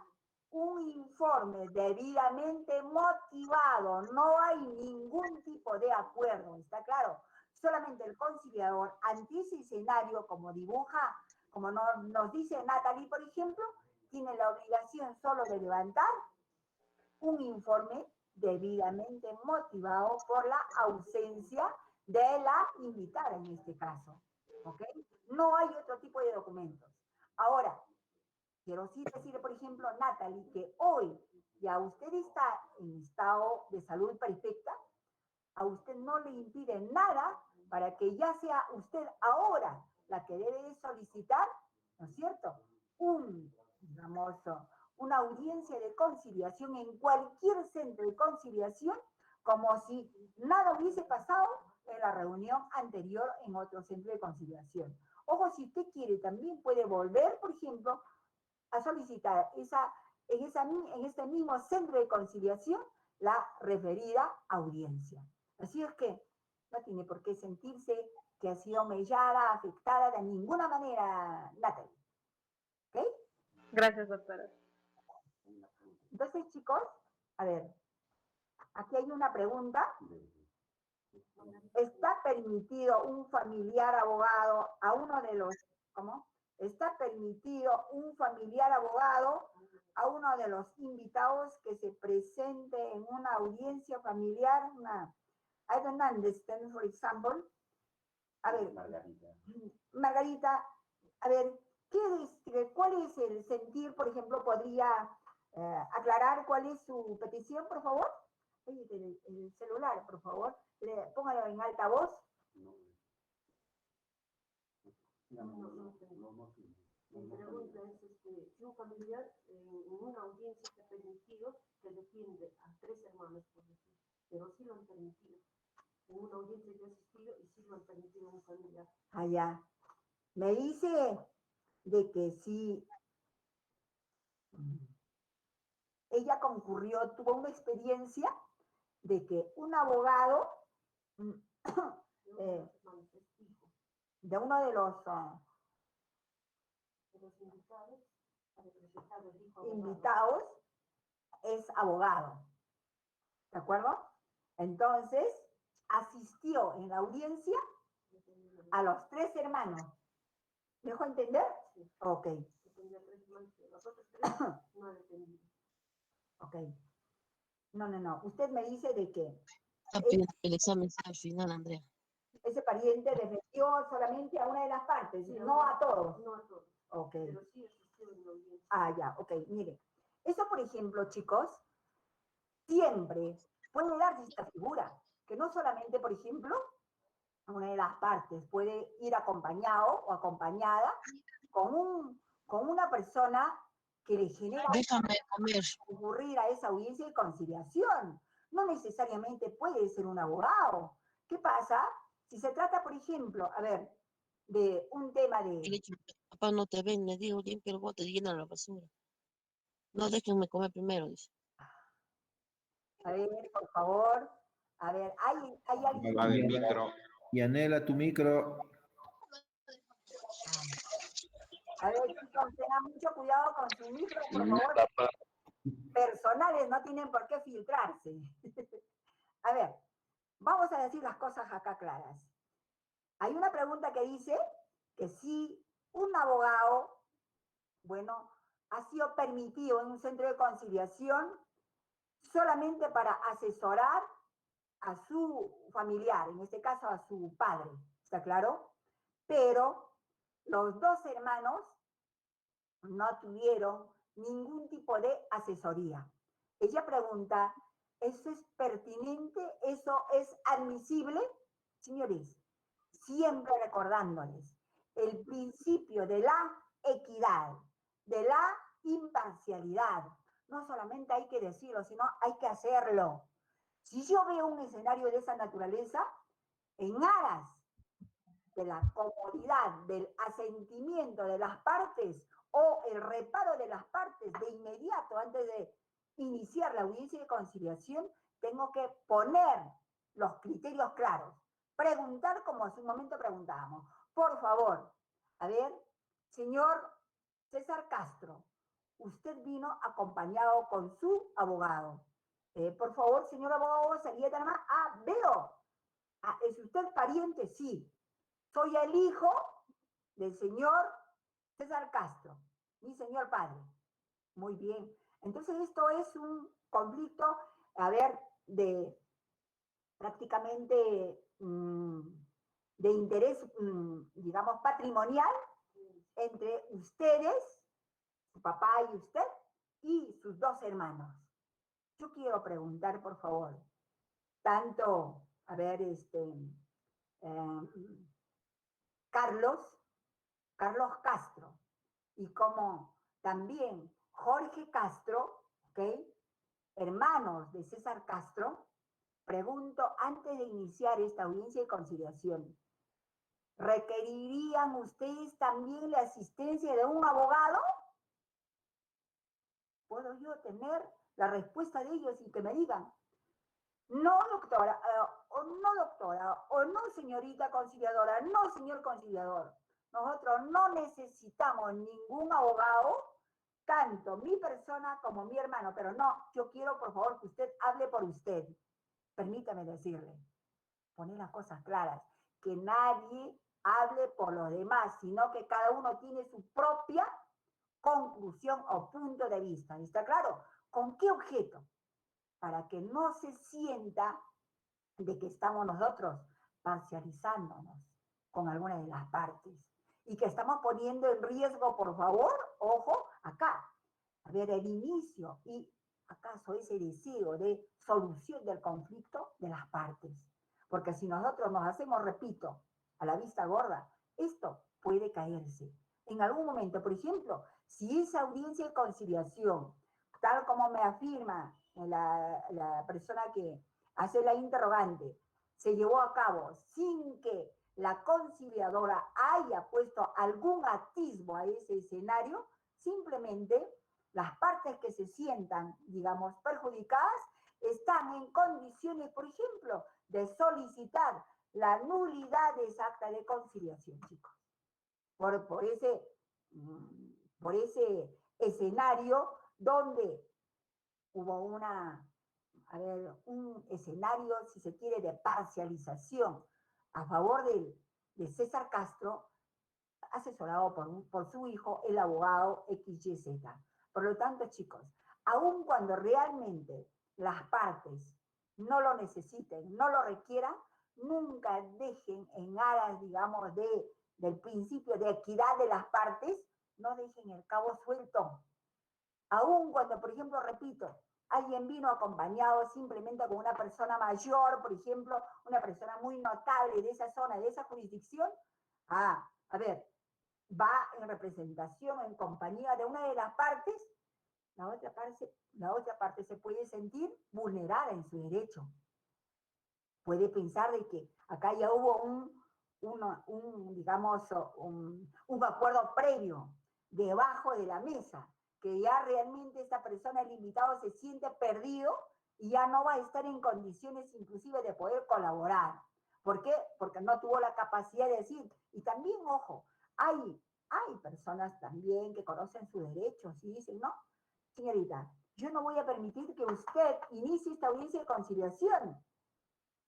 un informe debidamente motivado. No hay ningún tipo de acuerdo, ¿está claro? Solamente el conciliador, ante ese escenario, como dibuja, como nos dice Natalie, por ejemplo, tiene la obligación solo de levantar un informe debidamente motivado por la ausencia de la invitada en este caso. ¿Ok? No hay otro tipo de documentos. Ahora, quiero sí decir, por ejemplo, Natalie, que hoy ya usted está en estado de salud perfecta, a usted no le impide nada para que ya sea usted ahora la que debe de solicitar, ¿no es cierto?, una audiencia de conciliación en cualquier centro de conciliación, como si nada hubiese pasado en la reunión anterior en otro centro de conciliación. Ojo, si usted quiere, también puede volver, por ejemplo, a solicitar en este mismo centro de conciliación la referida audiencia. Así es que no tiene por qué sentirse que ha sido mellada, afectada de ninguna manera, Natalie. ¿Ok? Gracias, doctora. Entonces, chicos, a ver, aquí hay una pregunta. ¿Está permitido un familiar abogado a uno de los, ¿cómo? ¿Está permitido un familiar abogado a uno de los invitados que se presente en una audiencia familiar? I don't understand, for example. A ver, Margarita, a ver, ¿cuál es el sentir, por ejemplo, podría aclarar cuál es su petición, por favor? Oye, el celular, por favor, póngalo en altavoz. Mi pregunta es, si un familiar en una audiencia se ha permitido que defiende a 3 hermanos, por decir, pero sí lo han permitido. En una audiencia que he asistido y sí lo han permitido a un familiar. Allá. Me dice de que sí, ella concurrió, tuvo una experiencia de que un abogado de uno de los invitados es abogado. ¿De acuerdo? Entonces, asistió en la audiencia a los 3 hermanos. ¿Me dejó entender? Sí. Ok. Ok. No. Usted me dice de que El examen está al final, Andrea. ese pariente defendió solamente a una de las partes, sí, no a todos. No a todos. Ok. Pero sí asistió en la audiencia. Ya, ok. Mire, eso, por ejemplo, chicos, siempre puede darse esta figura, que no solamente, por ejemplo, una de las partes puede ir acompañado o acompañada con una persona que le genera concurrir a esa audiencia de conciliación. No necesariamente puede ser un abogado. ¿Qué pasa? Si se trata, por ejemplo, a ver, de un tema Le de... he dicho, papá, no te ven, le digo, limpia el bote, llena la basura. No, déjenme comer primero, dice. A ver, por favor. A ver, ¿hay alguien? Apaga el micro. Y anhela tu micro. A ver, chicos, tengan mucho cuidado con su micro, por favor. Personales no tienen por qué filtrarse. A ver, vamos a decir las cosas acá claras. Hay una pregunta que dice que si un abogado, bueno, ha sido permitido en un centro de conciliación solamente para asesorar a su familiar, en este caso a su padre, ¿está claro? Pero los dos hermanos no tuvieron ningún tipo de asesoría. Ella pregunta, ¿eso es pertinente? ¿Eso es admisible? Señores, siempre recordándoles el principio de la equidad, de la imparcialidad. No solamente hay que decirlo, sino hay que hacerlo. Si yo veo un escenario de esa naturaleza, en aras de la comodidad, del asentimiento de las partes o el reparo de las partes de inmediato antes de iniciar la audiencia de conciliación, tengo que poner los criterios claros. Preguntar como hace un momento preguntábamos. Por favor, a ver, señor César Castro, usted vino acompañado con su abogado. Por favor, señor abogado, salía de más. Ah, veo. Ah, ¿es usted pariente? Sí. Soy el hijo del señor César Castro, mi señor padre. Muy bien. Entonces esto es un conflicto, a ver, de prácticamente de interés, digamos, patrimonial entre ustedes, su papá y usted, y sus dos hermanos. Yo quiero preguntar, por favor, tanto, a ver, Carlos Castro, y como también Jorge Castro, ¿ok? Hermanos de César Castro, pregunto, antes de iniciar esta audiencia de conciliación, ¿requerirían ustedes también la asistencia de un abogado? ¿Puedo yo tener la respuesta de ellos y que me digan, no doctora, o no doctora, o no señorita conciliadora, no señor conciliador? Nosotros no necesitamos ningún abogado, tanto mi persona como mi hermano, pero no, yo quiero por favor que usted hable por usted. Permítame decirle, poner las cosas claras, que nadie hable por los demás, sino que cada uno tiene su propia conclusión o punto de vista. ¿Está claro? ¿Con qué objeto? Para que no se sienta de que estamos nosotros parcializándonos con alguna de las partes y que estamos poniendo en riesgo, por favor, ojo, acá, a ver, el inicio y acaso ese deseo de solución del conflicto de las partes. Porque si nosotros nos hacemos, repito, a la vista gorda, esto puede caerse. En algún momento, por ejemplo, si esa audiencia de conciliación, tal como me afirma la persona que hace la interrogante, se llevó a cabo sin que la conciliadora haya puesto algún atisbo a ese escenario, simplemente las partes que se sientan, digamos, perjudicadas, están en condiciones, por ejemplo, de solicitar la nulidad de esa acta de conciliación, chicos. Por ese escenario donde hubo un escenario, si se quiere, de parcialización a favor de César Castro, asesorado por su hijo, el abogado XYZ. Por lo tanto, chicos, aun cuando realmente las partes no lo necesiten, no lo requieran, nunca dejen en aras, digamos, del principio de equidad de las partes, no dejen el cabo suelto. Aun cuando, por ejemplo, repito, alguien vino acompañado simplemente con una persona mayor, por ejemplo, una persona muy notable de esa zona, de esa jurisdicción, a ver, va en representación, en compañía de una de las partes, la otra parte se puede sentir vulnerada en su derecho. Puede pensar de que acá ya hubo digamos, un acuerdo previo debajo de la mesa, que ya realmente esta persona, el invitado, se siente perdido y ya no va a estar en condiciones inclusive de poder colaborar. ¿Por qué? Porque no tuvo la capacidad de decir. Y también, ojo, hay personas también que conocen sus derechos y dicen, no, señorita, yo no voy a permitir que usted inicie esta audiencia de conciliación.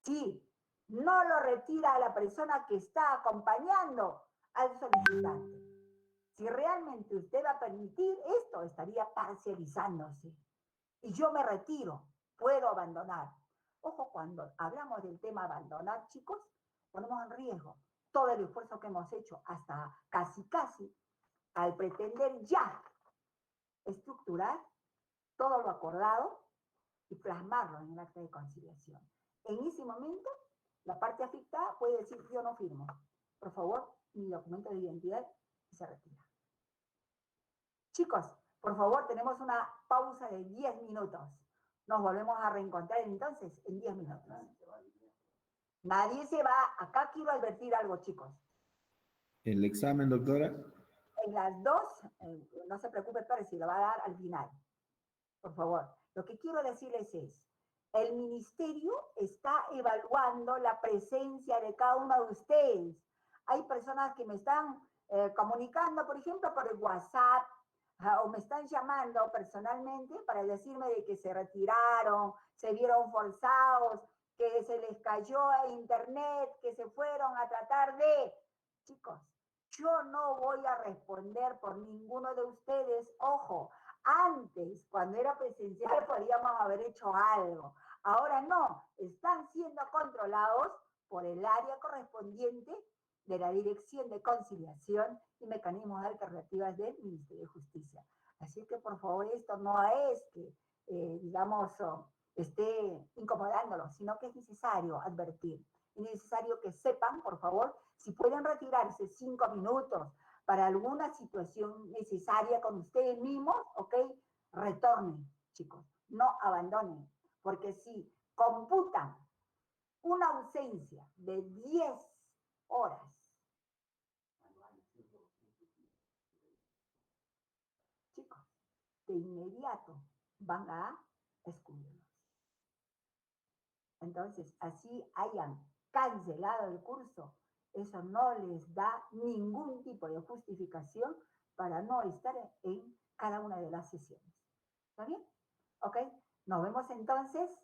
Sí, no lo retira a la persona que está acompañando al solicitante. Si realmente usted va a permitir esto, estaría parcializándose. Y yo me retiro, puedo abandonar. Ojo, cuando hablamos del tema abandonar, chicos, ponemos en riesgo todo el esfuerzo que hemos hecho hasta casi, al pretender ya estructurar todo lo acordado y plasmarlo en el acta de conciliación. En ese momento, la parte afectada puede decir, yo no firmo. Por favor, mi documento de identidad se retira. Chicos, por favor, tenemos una pausa de 10 minutos. Nos volvemos a reencontrar entonces en 10 minutos. Nadie se va. Acá quiero advertir algo, chicos. ¿El examen, doctora? En las dos, no se preocupe, pero si lo va a dar al final. Por favor. Lo que quiero decirles es, el ministerio está evaluando la presencia de cada uno de ustedes. Hay personas que me están comunicando, por ejemplo, por el WhatsApp, o me están llamando personalmente para decirme de que se retiraron, se vieron forzados, que se les cayó a internet, que se fueron a tratar de... Chicos, yo no voy a responder por ninguno de ustedes. Ojo, antes, cuando era presencial, podríamos haber hecho algo. Ahora no, están siendo controlados por el área correspondiente de la Dirección de Conciliación y Mecanismos Alternativas del Ministerio de Justicia. Así que, por favor, esto no es que, digamos, esté incomodándolos, sino que es necesario advertir. Es necesario que sepan, por favor, si pueden retirarse 5 minutos para alguna situación necesaria con ustedes mismos, ¿ok? Retornen, chicos, no abandonen, porque si computan una ausencia de 10 horas, chicos, de inmediato van a excluirlos. Entonces, así hayan cancelado el curso, eso no les da ningún tipo de justificación para no estar en cada una de las sesiones. ¿Está bien? ¿Ok? Nos vemos entonces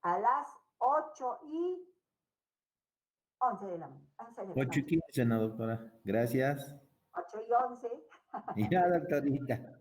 a las 8:11 de la noche. 8:15, no, doctora. Gracias. 8:11. Ya, doctorita.